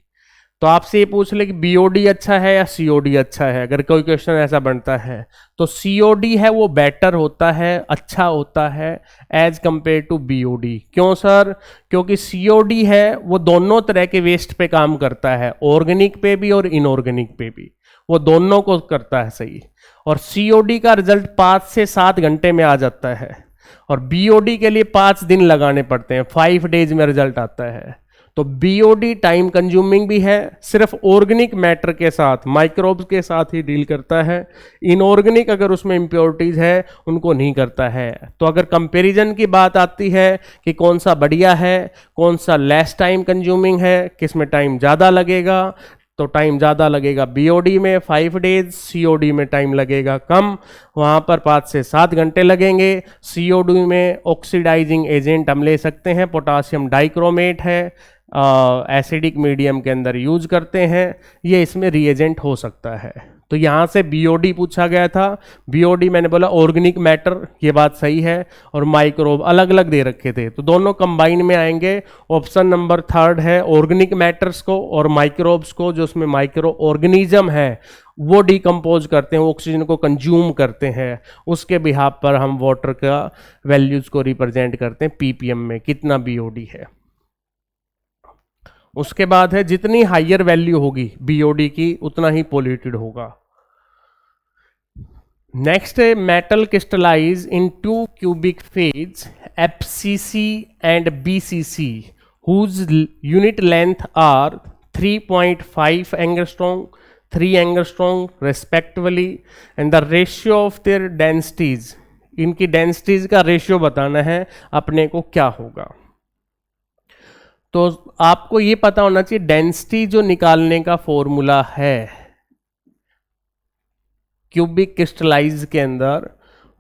तो आपसे ये पूछ ले कि बीओडी अच्छा है या सीओडी अच्छा है, अगर कोई क्वेश्चन ऐसा बनता है तो सीओडी है वो बेटर होता है, अच्छा होता है एज कंपेयर टू बीओडी। क्यों सर? क्योंकि सीओडी है वो दोनों तरह के वेस्ट पे काम करता है, ऑर्गेनिक पे भी और इनऑर्गेनिक पे भी, वो दोनों को करता है सही। और सीओडी का रिजल्ट 5 से 7 घंटे में आ जाता है, और बीओडी के लिए 5 दिन लगाने पड़ते हैं, 5 डेज में रिजल्ट आता है। तो बीओडी टाइम कंज्यूमिंग भी है, सिर्फ ऑर्गेनिक मैटर के साथ, माइक्रोब्स के साथ ही डील करता है, इनऑर्गेनिक अगर उसमें इम्प्योरिटीज है उनको नहीं करता है। तो अगर कंपैरिजन की बात आती है कि कौन सा बढ़िया है, कौन सा लेस टाइम कंज्यूमिंग है, किस में टाइम ज़्यादा लगेगा, तो टाइम ज़्यादा लगेगा बीओडी में 5 डेज, सीओडी में टाइम लगेगा कम, वहाँ पर 5 से 7 घंटे लगेंगे। सीओडी में ऑक्सीडाइजिंग एजेंट हम ले सकते हैं, पोटासियम डाइक्रोमेट है, एसिडिक मीडियम के अंदर यूज करते हैं, ये इसमें रिएजेंट हो सकता है। तो यहाँ से बीओडी पूछा गया था, बीओडी मैंने बोला ऑर्गेनिक मैटर, ये बात सही है, और माइक्रोब अलग अलग दे रखे थे, तो दोनों कंबाइन में आएंगे। ऑप्शन नंबर 3 है ऑर्गेनिक मैटर्स को और माइक्रोब्स को, जो उसमें माइक्रो ऑर्गेनिज्म है वो डिकम्पोज करते हैं, ऑक्सीजन को कंज्यूम करते हैं, उसके बिहाफ पर हम वाटर का वैल्यूज को रिप्रेजेंट करते हैं पीपीएम में, कितना बीओडी है। उसके बाद है जितनी हाइयर वैल्यू होगी बीओडी की उतना ही पोल्यूटेड होगा। नेक्स्ट है metal crystallize in 2 cubic phase FCC and BCC whose unit length are 3.5 angstrom 3 angstrom respectively and the ratio of their densities, इनकी डेंसिटीज का रेशियो बताना है अपने को क्या होगा। तो आपको ये पता होना चाहिए डेंसिटी जो निकालने का फॉर्मूला है क्यूबिक क्रिस्टलाइज के अंदर,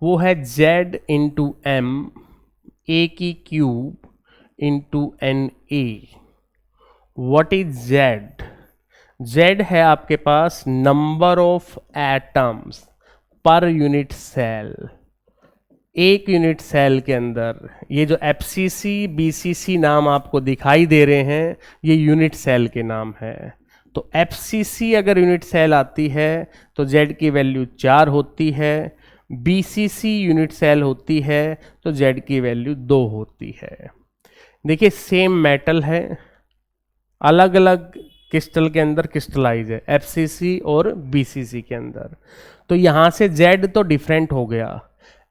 वो है Z इंटू एम ए की cube into N A. What is Z? Z है आपके पास number of atoms per unit cell, एक यूनिट सेल के अंदर। ये जो एफसीसी बीसीसी नाम आपको दिखाई दे रहे हैं ये यूनिट सेल के नाम है। तो एफसीसी अगर यूनिट सेल आती है तो Z की वैल्यू 4 होती है, बीसीसी यूनिट सेल होती है तो Z की वैल्यू 2 होती है। देखिए सेम मेटल है, अलग अलग क्रिस्टल के अंदर क्रिस्टलाइज है, एफसीसी और बीसीसी के अंदर। तो यहाँ से Z तो डिफरेंट हो गया,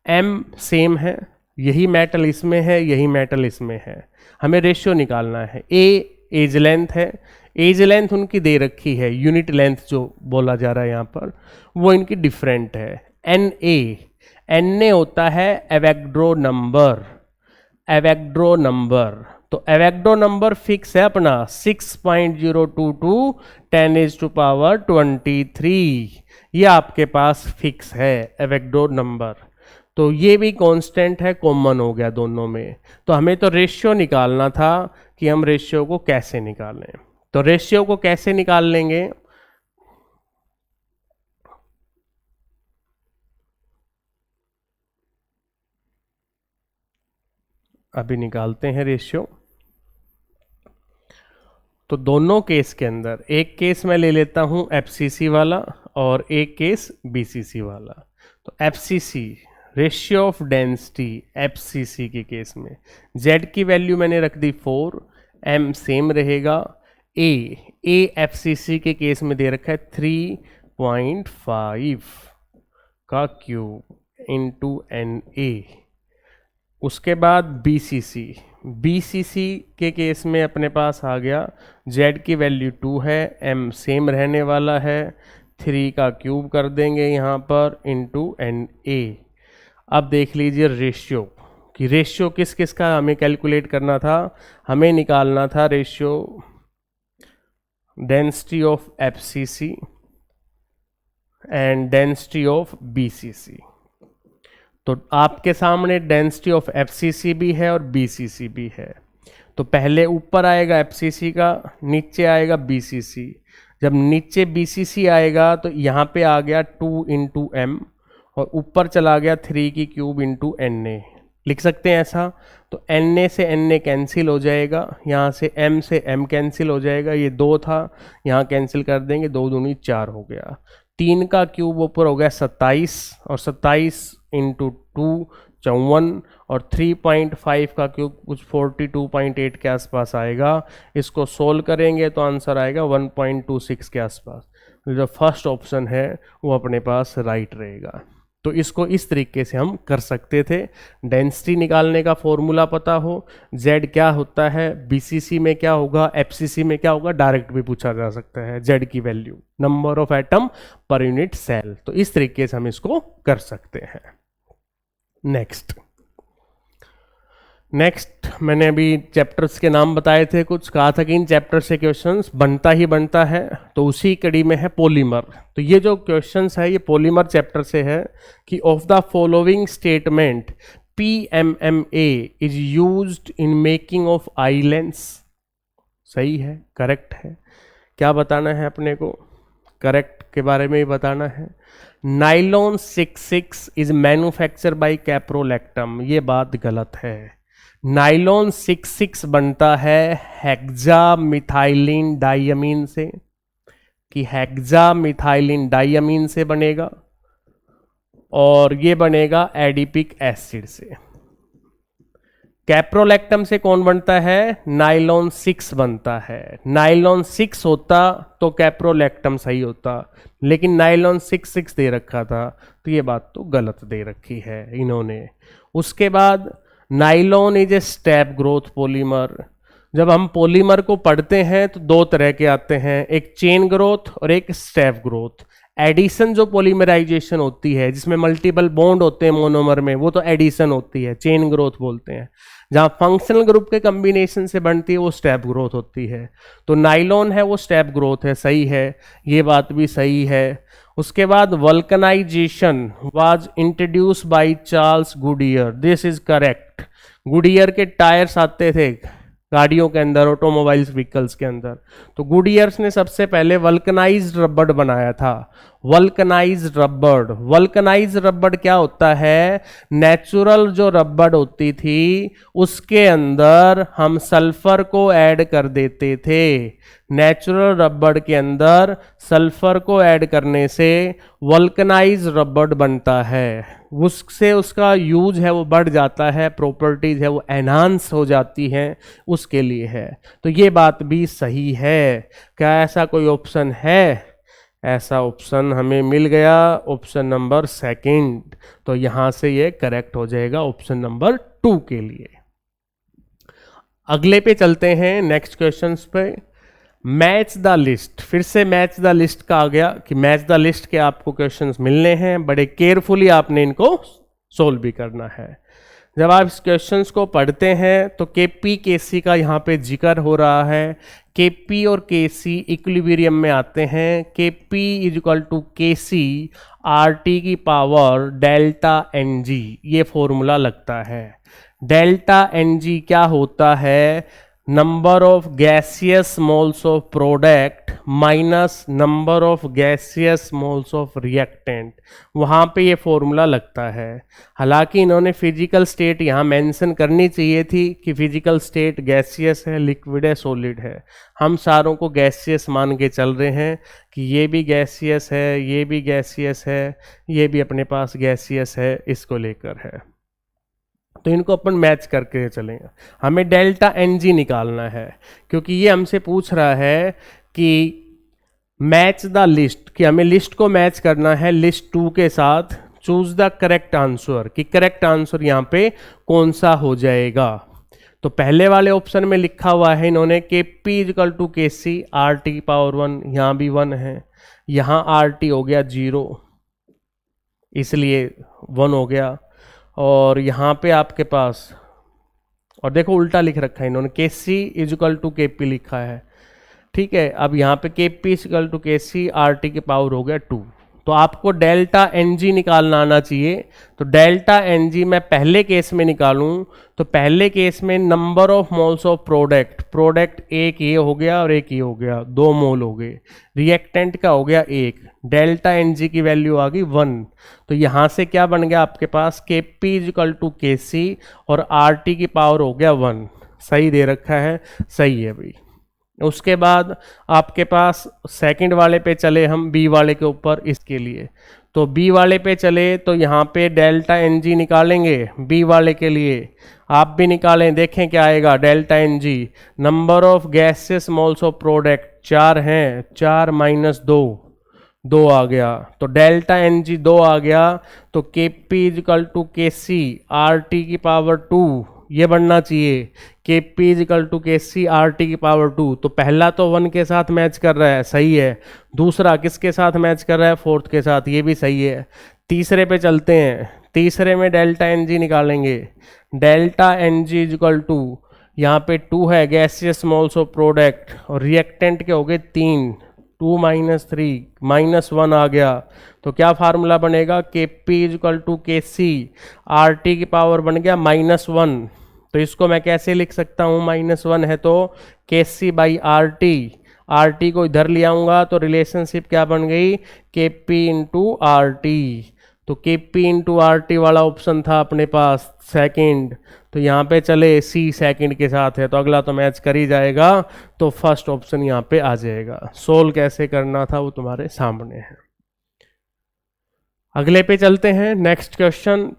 M सेम है, यही मेटल इसमें है, यही मेटल इसमें है, हमें रेशियो निकालना है। A एज लेंथ है, एज लेंथ उनकी दे रखी है, यूनिट लेंथ जो बोला जा रहा है यहाँ पर वो इनकी डिफरेंट है। Na होता है एवोगाड्रो नंबर, एवोगाड्रो नंबर, तो एवोगाड्रो नंबर फिक्स है अपना 6.022 10⁻23, ये आपके पास फिक्स है एवोगाड्रो नंबर। तो ये भी कांस्टेंट है, कॉमन हो गया दोनों में। तो हमें तो रेशियो निकालना था कि हम रेशियो को कैसे निकालें। तो रेशियो को कैसे निकाल लेंगे, अभी निकालते हैं रेशियो। तो दोनों केस के अंदर, एक केस मैं ले लेता हूं एफसीसी वाला और एक केस बीसीसी वाला। तो FCC ratio of density FCC के केस में Z की वैल्यू मैंने रख दी 4, M सेम रहेगा, A एफसीसी के केस में दे रखा है 3.5 का क्यूब इंटू NA। उसके बाद बीसीसी के केस में अपने पास आ गया Z की वैल्यू 2 है, M सेम रहने वाला है, 3 का क्यूब कर देंगे यहाँ पर इंटू NA। अब देख लीजिए रेशियो कि रेशियो किस किस का हमें कैलकुलेट करना था, हमें निकालना था ratio density of FCC and density of BCC. तो आपके सामने डेंसिटी ऑफ एफसीसी भी है और बीसीसी भी है। तो पहले ऊपर आएगा एफसीसी का, नीचे आएगा बीसीसी। जब नीचे बीसीसी आएगा तो यहाँ पे आ गया 2 इंटू एम और ऊपर चला गया 3 की क्यूब इंटू NA। लिख सकते हैं ऐसा। तो Na से Na कैंसिल हो जाएगा, यहाँ से M कैंसिल हो जाएगा, ये 2 था, यहाँ कैंसिल कर देंगे, 2 दूनी 4 हो गया। 3 का क्यूब ऊपर हो गया 27, और 27 इंटू 2 54, और 3.5 का क्यूब कुछ 42.8 के आसपास आएगा। इसको सोल्व करेंगे तो आंसर आएगा 1.26 के आसपास। जो फर्स्ट ऑप्शन है वो अपने पास राइट रहेगा। तो इसको इस तरीके से हम कर सकते थे। डेंसिटी निकालने का फॉर्मूला पता हो, Z क्या होता है, BCC में क्या होगा, FCC में क्या होगा, डायरेक्ट भी पूछा जा सकता है। Z की value number of atom per unit cell. तो इस तरीके से हम इसको कर सकते हैं। नेक्स्ट मैंने अभी चैप्टर्स के नाम बताए थे, कुछ कहा था कि इन चैप्टर से क्वेश्चंस बनता ही बनता है, तो उसी कड़ी में है पॉलीमर। तो ये जो क्वेश्चंस है ये पॉलीमर चैप्टर से है कि of the following statement PMMA is used in making of eye lens. सही है, करेक्ट है। क्या बताना है अपने को, करेक्ट के बारे में ही बताना है। Nylon 66 is manufacture by caprolactam, ये बात गलत है। नाइलॉन 66 बनता है हेक्सामिथाइलिन डाइअमीन से, कि हेक्सामिथाइलिन डाइअमीन से बनेगा, और ये बनेगा एडिपिक एसिड से। कैप्रोलैक्टम से कौन बनता है, नाइलॉन 6 बनता है। नाइलॉन 6 होता तो कैप्रोलैक्टम सही होता, लेकिन नाइलॉन 66 दे रखा था, तो ये बात तो गलत दे रखी है इन्होंने। उसके बाद nylon is a step growth polymer. जब हम पॉलीमर को पढ़ते हैं तो 2 तरह के आते हैं, एक चेन ग्रोथ और एक स्टेप ग्रोथ। एडिशन जो पॉलीमराइजेशन होती है जिसमें मल्टीपल बॉन्ड होते हैं मोनोमर में, वो तो एडिशन होती है, चेन ग्रोथ बोलते हैं। जहाँ फंक्शनल ग्रुप के कम्बिनेशन से बनती है वो स्टेप ग्रोथ होती है। तो नाइलॉन है वो स्टेप ग्रोथ है, सही है, ये बात भी सही है। उसके बाद vulcanization was introduce by Charles Goodyear, this is correct. Goodyear के टायर्स आते थे गाड़ियों के अंदर, ऑटोमोबाइल्स व्हीकल्स के अंदर, तो गुडियर्स ने सबसे पहले वल्कनाइज्ड रबड़ बनाया था। वल्कनाइज्ड रबड़, वल्कनाइज्ड रबड़ क्या होता है, नेचुरल जो रबड़ होती थी उसके अंदर हम सल्फर को ऐड कर देते थे। नेचुरल रबड़ के अंदर सल्फर को ऐड करने से वल्कनाइज्ड रबड़ बनता है, उससे उसका यूज है वो बढ़ जाता है, प्रॉपर्टीज है वो एनहांस हो जाती हैं, उसके लिए है। तो ये बात भी सही है। क्या ऐसा कोई ऑप्शन है, ऐसा ऑप्शन हमें मिल गया, ऑप्शन नंबर 2। तो यहां से ये करेक्ट हो जाएगा ऑप्शन नंबर 2 के लिए। अगले पे चलते हैं, नेक्स्ट क्वेश्चंस पे। मैच द लिस्ट, फिर से मैच द लिस्ट का आ गया कि मैच द लिस्ट के आपको क्वेश्चंस मिलने हैं, बड़े केयरफुली आपने इनको सोल्व भी करना है। जब आप इस क्वेश्चंस को पढ़ते हैं तो Kp Kc का यहाँ पे जिक्र हो रहा है। Kp और Kc इक्विलिब्रियम में आते हैं। Kp is equal to Kc RT की पावर डेल्टा Ng, ये फॉर्मूला लगता है। डेल्टा Ng क्या होता है, number of gaseous moles of product minus number of gaseous moles of reactant, वहाँ पे ये फॉर्मूला लगता है। हालांकि इन्होंने फिजिकल स्टेट यहाँ मेंशन करनी चाहिए थी कि फिजिकल स्टेट गैसियस है, लिक्विड है, सॉलिड है। हम सारों को गैसियस मान के चल रहे हैं कि ये भी गैसियस है, ये भी गैसियस है, ये भी अपने पास गैसियस है, इसको लेकर है। तो इनको अपन मैच करके चलेंगे। हमें डेल्टा Ng निकालना है, क्योंकि ये हमसे पूछ रहा है कि मैच द लिस्ट, कि हमें लिस्ट को मैच करना है लिस्ट 2 के साथ। चूज द करेक्ट आंसर, कि करेक्ट आंसर यहाँ पे कौन सा हो जाएगा। तो पहले वाले ऑप्शन में लिखा हुआ है इन्होंने Kp equal to Kc RT power 1, यहाँ भी 1 है, यहाँ RT हो गया 0, इसलिए 1 हो गया। और यहाँ पे आपके पास, और देखो उल्टा लिख रखा है इन्होंने, Kc is equal to Kp लिखा है, ठीक है। अब यहाँ पे Kp is equal to Kc RT की पावर हो गया 2, तो आपको डेल्टा एन जी निकालना आना चाहिए। तो डेल्टा एन जी मैं पहले केस में निकालूं तो पहले केस में number of moles of product एक ये हो गया और एक ये हो गया, 2 मोल हो गए। रिएक्टेंट का हो गया 1, डेल्टा एन जी की वैल्यू आ गई 1। तो यहाँ से क्या बन गया आपके पास, के पी इजिकल टू के सी और आर टी की पावर हो गया 1। सही दे रखा है, सही है भाई। उसके बाद आपके पास सेकंड वाले पे चले हम, बी वाले के ऊपर इसके लिए। तो बी वाले पे चले तो यहाँ पे डेल्टा एन जी निकालेंगे बी वाले के लिए। आप भी निकालें, देखें क्या आएगा। Delta N G number of gases moles of product 4 हैं, 4 माइनस 2 आ गया। तो डेल्टा एन जी 2 आ गया। तो के पी इजिकल टू के सी आर टी की पावर 2 ये बनना चाहिए। के पी इजिकल टू के सी आर टी की पावर 2। तो पहला तो 1 के साथ मैच कर रहा है, सही है। दूसरा किसके साथ मैच कर रहा है, 4th के साथ, ये भी सही है। तीसरे पे चलते हैं। तीसरे में डेल्टा एन जी निकालेंगे। Delta N G equal to यहाँ पे 2 है, गैसियस मोल्स ऑफ प्रोडक्ट, और रिएक्टेंट के हो गए 3, 2 माइनस 3 -1 आ गया। तो क्या फार्मूला बनेगा, के पी इजिकल टू के सी आर टी की पावर बन गया -1। तो इसको मैं कैसे लिख सकता हूँ, -1 है तो के सी बाई आर टी को इधर ले आऊँगा तो रिलेशनशिप क्या बन गई, के पी इंटू आर टी। तो के पी इंटू आर टी वाला ऑप्शन था अपने पास सेकंड। तो यहाँ पे चले सी सेकंड के साथ है तो अगला तो मैच कर ही जाएगा। तो फर्स्ट ऑप्शन यहाँ पे आ जाएगा। सोल्व कैसे करना था वो तुम्हारे सामने है। अगले पे चलते हैं, नेक्स्ट क्वेश्चन।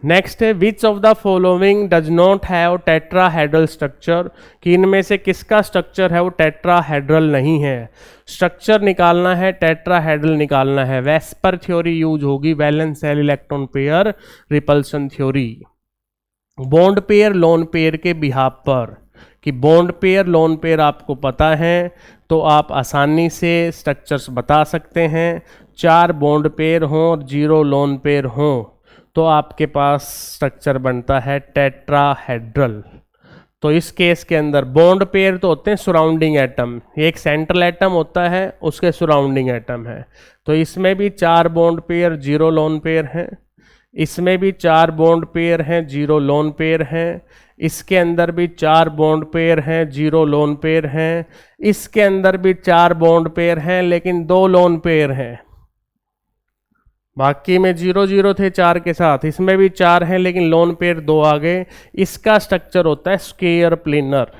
नेक्स्ट है, which of the following does not have tetrahedral structure, कि इनमें से किसका स्ट्रक्चर है वो टेट्राहेड्रल नहीं है। स्ट्रक्चर निकालना है, टेट्राहेड्रल निकालना है। वेस्पर थ्योरी यूज होगी, valence shell electron pair repulsion theory. Bond pair lone pair के बिहाफ पर, कि बॉन्ड पेयर लोन पेयर आपको पता है तो आप आसानी से स्ट्रक्चर्स बता सकते हैं। 4 बॉन्ड पेयर हों और 0 लोन पेयर हों तो आपके पास स्ट्रक्चर बनता है टेट्राहेड्रल। तो इस केस के अंदर बॉन्ड पेयर तो होते हैं सराउंडिंग एटम, एक सेंट्रल एटम होता है उसके सराउंडिंग एटम है। तो इसमें भी 4 बॉन्ड पेयर 0 लोन पेयर हैं, इसमें भी 4 बॉन्ड पेयर हैं 0 लोन पेयर हैं, इसके अंदर भी 4 बॉन्ड पेयर हैं 0 लोन पेयर हैं, इसके अंदर भी 4 बॉन्ड पेयर हैं लेकिन 2 लोन पेयर हैं। बाकी में 0 0 थे 4 के साथ, इसमें भी 4 हैं लेकिन लोन पेयर 2 आ गए। इसका स्ट्रक्चर होता है स्क्वायर प्लेनर।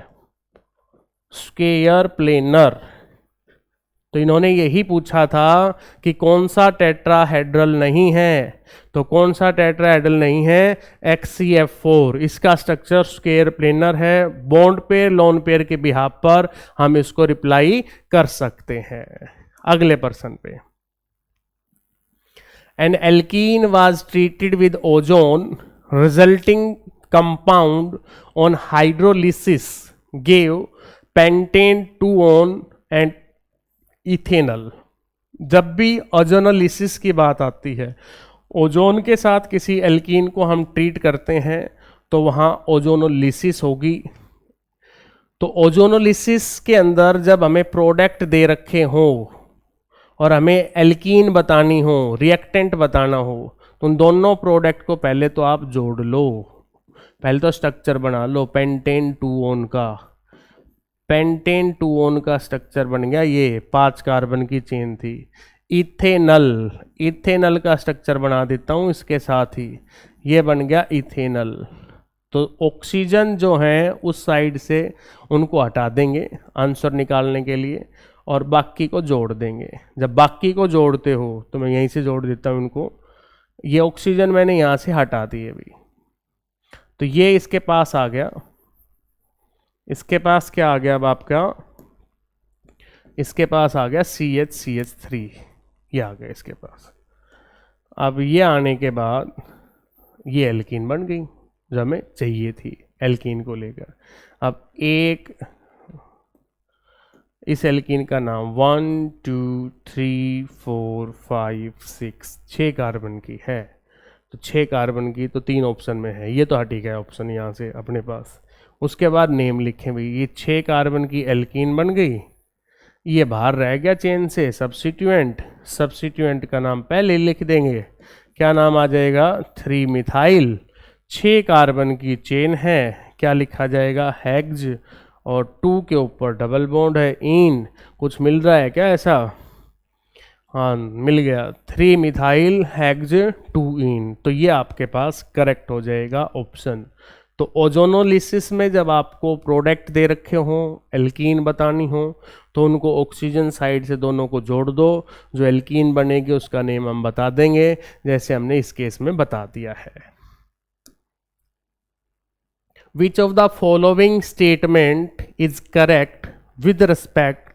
Square planar. तो इन्होंने यही पूछा था कि कौन सा टेट्राहेड्रल नहीं है। तो कौन सा टेट्राहेड्रल नहीं है, HCF4। इसका स्ट्रक्चर स्क्वायर प्लेनर है। बॉन्ड पेयर लोन पेयर के बिहाफ पर हम इसको रिप्लाई कर सकते हैं। अगले पर्सन पे, An alkene was treated with ozone, resulting compound on hydrolysis gave pentane 2-on and ethanol। जब भी ओजोनोलिसिस की बात आती है, ओजोन के साथ किसी एल्कीन को हम ट्रीट करते हैं तो वहाँ ओजोनोलिसिस होगी। तो ओजोनोलिसिस के अंदर जब हमें प्रोडक्ट दे रखे हों और हमें एल्कीन बतानी हो, रिएक्टेंट बताना हो, तो उन दोनों प्रोडक्ट को पहले तो आप जोड़ लो, पहले तो स्ट्रक्चर बना लो। पेंटेन 2-on का, पेंटेन 2-on का स्ट्रक्चर बन गया, ये 5 कार्बन की चेन थी। इथेनल, इथेनल का स्ट्रक्चर बना देता हूँ इसके साथ ही, ये बन गया इथेनल। तो ऑक्सीजन जो है उस साइड से उनको हटा देंगे आंसर निकालने के लिए और बाकी को जोड़ देंगे। जब बाकी को जोड़ते हो तो मैं यहीं से जोड़ देता हूँ इनको। ये ऑक्सीजन मैंने यहाँ से हटा दी अभी, तो ये इसके पास आ गया। इसके पास क्या आ गया अब आपका, इसके पास आ गया CH3, ये आ गया इसके पास। अब ये आने के बाद ये एल्कीन बन गई जो हमें चाहिए थी एल्कीन को लेकर। अब एक इस एल्कीन का नाम 1 2 3 4 5 6 कार्बन की है। तो 6 कार्बन की तो 3 ऑप्शन में है, ये तो हटी गया ऑप्शन यहाँ से अपने पास। उसके बाद नेम लिखें भाई, ये 6 कार्बन की एल्कीन बन गई, ये बाहर रह गया चेन से, सब्स्टिट्यूएंट, सब्स्टिट्यूएंट का नाम पहले लिख देंगे, क्या नाम आ जाएगा, 3 मिथाइल। 6 कार्बन की चेन है, क्या लिखा जाएगा, हेक्स, और 2 के ऊपर डबल बॉन्ड है, इन। कुछ मिल रहा है क्या ऐसा, हाँ मिल गया, 3 मिथाइल हेक्स 2 इन। तो ये आपके पास करेक्ट हो जाएगा ऑप्शन। तो ओजोनोलिसिस में जब आपको प्रोडक्ट दे रखे हों, एल्कीन बतानी हो, तो उनको ऑक्सीजन साइड से दोनों को जोड़ दो, जो एल्कीन बनेगी उसका नेम हम बता देंगे, जैसे हमने इस केस में बता दिया है। Which of the following statement is correct with respect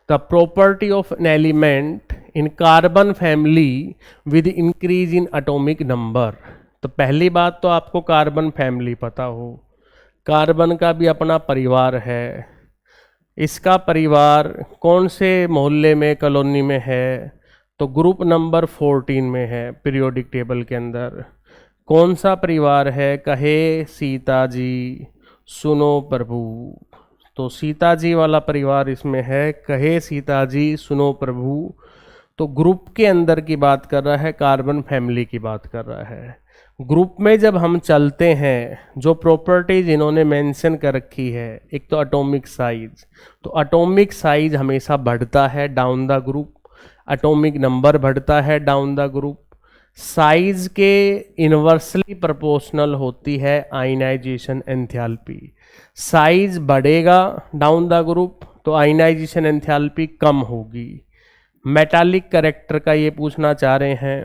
the property of an element in carbon family with increase in atomic number? तो पहली बात तो आपको कार्बन फैमिली पता हो, कार्बन का भी अपना परिवार है, इसका परिवार कौन से मोहल्ले में, कॉलोनी में है, तो ग्रुप नंबर 14 में है पीरियोडिक टेबल के अंदर। कौन सा परिवार है, कहे सीता जी सुनो प्रभु, तो सीता जी वाला परिवार इसमें है, कहे सीता जी सुनो प्रभु। तो ग्रुप के अंदर की बात कर रहा है, कार्बन फैमिली की बात कर रहा है। ग्रुप में जब हम चलते हैं, जो प्रॉपर्टीज इन्होंने मेंशन कर रखी है, एक तो एटॉमिक साइज, तो एटॉमिक साइज हमेशा बढ़ता है down the group, atomic number बढ़ता है डाउन द ग्रुप, साइज के इन्वर्सली प्रोपोर्शनल होती है आयनाइजेशन एंथैल्पी। साइज बढ़ेगा डाउन द ग्रुप तो आयनाइजेशन एंथैल्पी कम होगी। मेटालिक कैरेक्टर का ये पूछना चाह रहे हैं,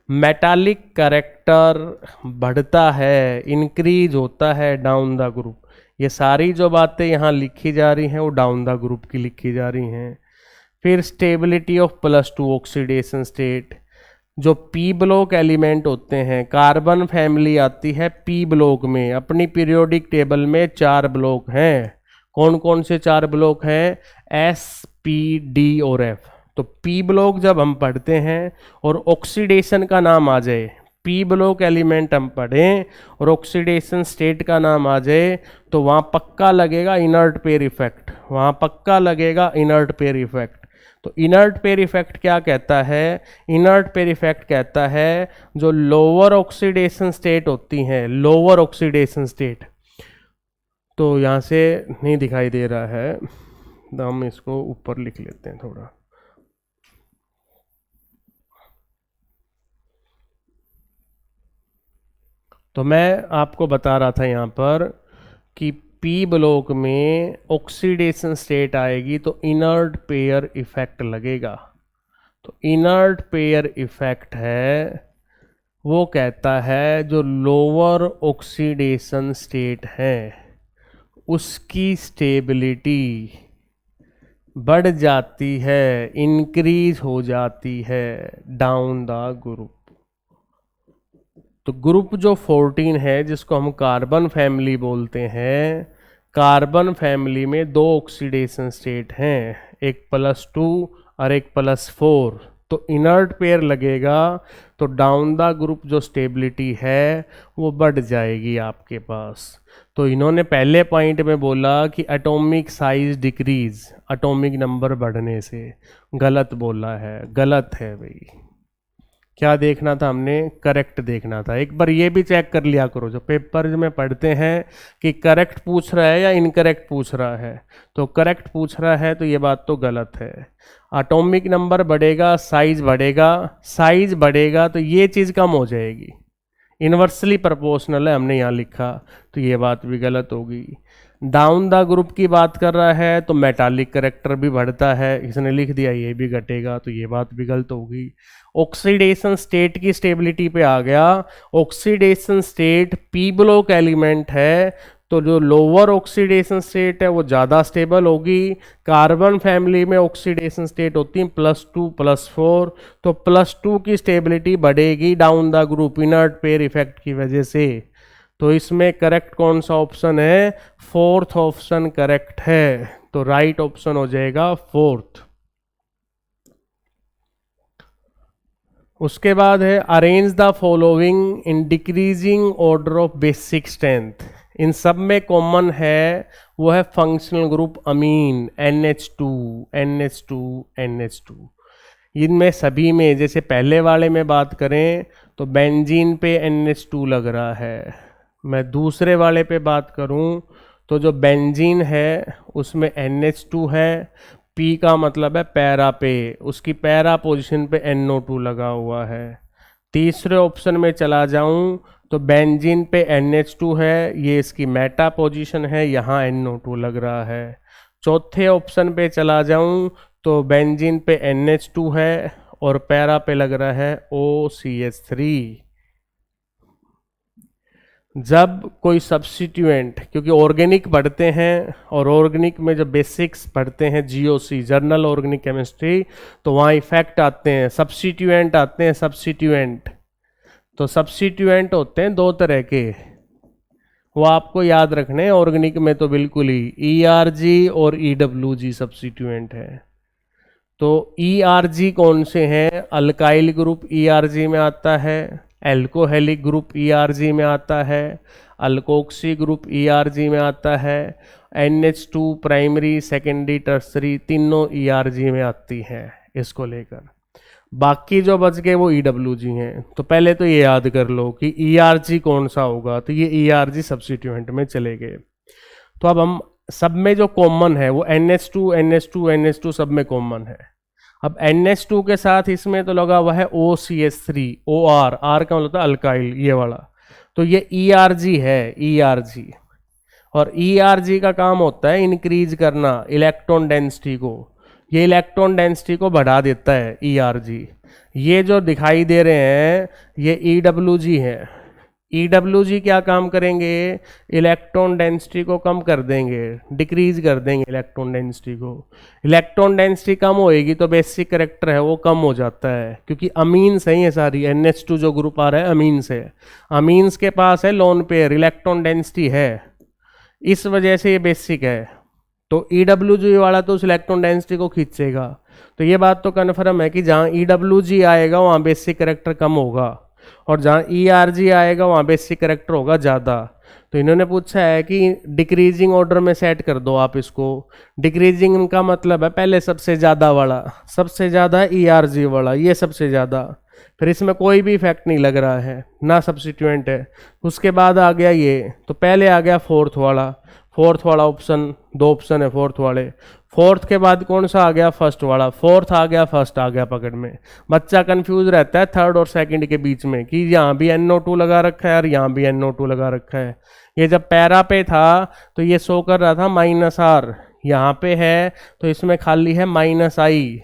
मेटालिक कैरेक्टर बढ़ता है, इंक्रीज होता है डाउन द ग्रुप। ये सारी जो बातें यहाँ लिखी जा रही हैं वो डाउन द ग्रुप की लिखी जा रही हैं। फिर स्टेबिलिटी ऑफ +2 ऑक्सीडेशन स्टेट, जो पी ब्लॉक एलिमेंट होते हैं, कार्बन फैमिली आती है पी ब्लॉक में, अपनी पीरियोडिक टेबल में 4 ब्लॉक हैं। कौन कौन से 4 ब्लॉक हैं, एस, पी, डी और एफ। तो पी ब्लॉक जब हम पढ़ते हैं और ऑक्सीडेशन का नाम आ जाए, पी ब्लॉक एलिमेंट हम पढ़ें और ऑक्सीडेशन स्टेट का नाम आ जाए, तो वहाँ पक्का लगेगा इनर्ट पेयर इफेक्ट, वहाँ पक्का लगेगा इनर्ट पेयर इफेक्ट। तो इनर्ट पेयर इफेक्ट क्या कहता है, इनर्ट पेयर इफेक्ट कहता है जो लोअर ऑक्सीडेशन स्टेट होती हैं, लोअर ऑक्सीडेशन स्टेट, तो यहाँ से नहीं दिखाई दे रहा है, तो हम इसको ऊपर लिख लेते हैं थोड़ा। तो मैं आपको बता रहा था यहाँ पर कि पी ब्लॉक में ऑक्सीडेशन स्टेट आएगी तो इनर्ट पेयर इफेक्ट लगेगा। तो इनर्ट पेयर इफेक्ट है, वो कहता है जो लोअर ऑक्सीडेशन स्टेट है उसकी स्टेबिलिटी बढ़ जाती है, इंक्रीज हो जाती है डाउन द ग्रुप। तो ग्रुप जो 14 है जिसको हम कार्बन फैमिली बोलते हैं, कार्बन फैमिली में 2 ऑक्सीडेशन स्टेट हैं, एक +2 और एक +4। तो इनर्ट पेयर लगेगा तो डाउन द ग्रुप जो स्टेबिलिटी है वो बढ़ जाएगी आपके पास। तो इन्होंने पहले पॉइंट में बोला कि atomic size decrease, atomic number बढ़ने से, गलत बोला है, गलत है भाई। क्या देखना था हमने, करेक्ट देखना था। एक बार ये भी चेक कर लिया करो जो पेपर में पढ़ते हैं कि करेक्ट पूछ रहा है या इनकरेक्ट पूछ रहा है। तो करेक्ट पूछ रहा है तो ये बात तो गलत है। एटॉमिक नंबर बढ़ेगा, साइज बढ़ेगा, साइज बढ़ेगा तो ये चीज़ कम हो जाएगी, इन्वर्सली प्रोपोर्शनल है हमने यहाँ लिखा, तो ये बात भी गलत होगी। डाउन द ग्रुप की बात कर रहा है तो मेटालिक कैरेक्टर भी बढ़ता है, इसने लिख दिया ये भी घटेगा, तो ये बात भी गलत होगी। ऑक्सीडेशन स्टेट की स्टेबिलिटी पे आ गया, oxidation state P block element है तो जो लोअर ऑक्सीडेशन स्टेट है वो ज़्यादा स्टेबल होगी। कार्बन फैमिली में ऑक्सीडेशन स्टेट होती है +2 +4, तो +2 की स्टेबिलिटी बढ़ेगी down the group inert pair effect की वजह से। तो इसमें करेक्ट कौन सा ऑप्शन है, 4th ऑप्शन करेक्ट है, तो राइट ऑप्शन हो जाएगा 4th। उसके बाद है arrange the following in decreasing order of basic strength. इन सब में कॉमन है वो है फंक्शनल ग्रुप अमीन NH2 NH2 NH2। इनमें सभी में जैसे पहले वाले में बात करें तो बेंजीन पे NH2 लग रहा है। मैं दूसरे वाले पे बात करूं तो जो बेंजीन है उसमें NH2 है, P का मतलब है पैरा पे, उसकी पैरा पोजीशन पे NO2 लगा हुआ है। तीसरे ऑप्शन में चला जाऊं तो बेंजीन पे NH2 है, ये इसकी मेटा पोजीशन है, यहाँ NO2 लग रहा है। चौथे ऑप्शन पे चला जाऊं तो बेंजीन पे NH2 है और पैरा पे लग रहा है OCH3। जब कोई सब्स्टिट्यूएंट, क्योंकि ऑर्गेनिक पढ़ते हैं और ऑर्गेनिक में जब बेसिक्स पढ़ते हैं GOC जर्नल ऑर्गेनिक केमिस्ट्री, तो वहाँ इफेक्ट आते हैं, सब्स्टिट्यूएंट आते हैं, सब्स्टिट्यूएंट। तो सब्स्टिट्यूएंट होते हैं दो तरह के, वो आपको याद रखने हैं। ऑर्गेनिक में तो बिल्कुल ही ERG और EWG सब्स्टिट्यूएंट है। तो ERG कौन से हैं? अल्काइल ग्रुप ERG में आता है, एल्कोहेलिक ग्रुप ERG में आता है, अल्कोक्सी ग्रुप ERG में आता है, NH2 प्राइमरी सेकेंडरी टर्सरी तीनों ERG में आती हैं इसको लेकर। बाकी जो बच गए वो EWG हैं। तो पहले तो ये याद कर लो कि ERG कौन सा होगा, तो ये ERG सब्स्टिट्यूएंट में चले गए। तो अब हम सब में जो कॉमन है वो NH2 NH2 NH2 सब में कॉमन है। अब NH2 के साथ इसमें तो लगा हुआ है OCH3 OR, R का मतलब अल्काइल, ये वाला, तो ये ERG है, ERG। और ERG का काम होता है इंक्रीज करना इलेक्ट्रॉन डेंसिटी को, ये इलेक्ट्रॉन डेंसिटी को बढ़ा देता है ERG। ये जो दिखाई दे रहे हैं ये EWG है। EWG क्या काम करेंगे? इलेक्ट्रॉन डेंसिटी को कम कर देंगे, डिक्रीज कर देंगे इलेक्ट्रॉन डेंसिटी को। इलेक्ट्रॉन डेंसिटी कम होएगी तो बेसिक कैरेक्टर है वो कम हो जाता है, क्योंकि अमीन्स हैं ये सारी। NH2 जो ग्रुप आ रहा है अमीन्स है, अमीन्स के पास है लोन पेयर, इलेक्ट्रॉन डेंसिटी है, इस वजह से ये बेसिक है। तो EWG वाला तो उस इलेक्ट्रॉन डेंसिटी को खींचेगा। तो ये बात तो कन्फर्म है कि जहाँ EWG आएगा वहाँ बेसिक कैरेक्टर कम होगा, और जहाँ ERG आएगा वहाँ बेसिक कैरेक्टर होगा ज़्यादा। तो इन्होंने पूछा है कि डिक्रीजिंग ऑर्डर में सेट कर दो आप इसको। डिक्रीजिंग का मतलब है पहले सबसे ज़्यादा वाला, सबसे ज़्यादा ERG वाला, ये सबसे ज़्यादा, फिर इसमें कोई भी इफेक्ट नहीं लग रहा है, ना सब्स्टिट्यूएंट है। उसके बाद आ गया ये, तो पहले आ गया फोर्थ वाला ऑप्शन, दो ऑप्शन है फोर्थ वाले। फोर्थ के बाद कौन सा आ गया? फर्स्ट वाला। फोर्थ आ गया, फर्स्ट आ गया पकड़ में। बच्चा कंफ्यूज रहता है थर्ड और सेकंड के बीच में कि यहाँ भी NO2 लगा रखा है और यहाँ भी NO2 लगा रखा है। ये जब पैरा पे था तो ये शो कर रहा था -R, यहाँ पे है तो इसमें खाली है -I।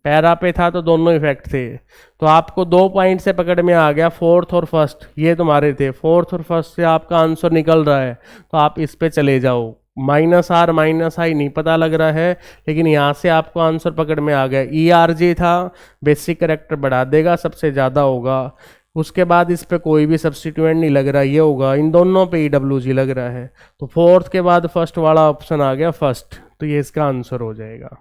पैरा पे था तो दोनों इफेक्ट थे। तो आपको 2 पॉइंट से पकड़ में आ गया, फोर्थ और फर्स्ट ये तुम्हारे थे। फोर्थ और फर्स्ट से आपका आंसर निकल रहा है तो आप इस पे चले जाओ। -R -I नहीं पता लग रहा है, लेकिन यहाँ से आपको आंसर पकड़ में आ गया। ERG था, बेसिक कैरेक्टर बढ़ा देगा, सबसे ज़्यादा होगा। उसके बाद इस पे कोई भी सब्स्टिट्यूएंट नहीं लग रहा, ये होगा। इन दोनों पे EWG लग रहा है, तो फोर्थ के बाद फर्स्ट वाला ऑप्शन आ गया फर्स्ट, तो ये इसका आंसर हो जाएगा।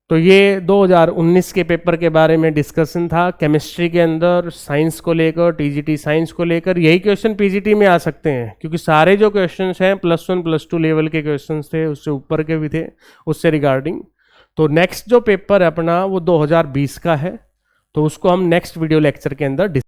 तो ये 2019 के पेपर के बारे में डिस्कशन था केमिस्ट्री के अंदर, साइंस को लेकर, TGT साइंस को लेकर। यही क्वेश्चन PGT में आ सकते हैं, क्योंकि सारे जो क्वेश्चंस हैं +1 +2 लेवल के क्वेश्चंस थे, उससे ऊपर के भी थे उससे रिगार्डिंग। तो नेक्स्ट जो पेपर है अपना वो 2020 का है, तो उसको हम नेक्स्ट वीडियो लेक्चर के अंदर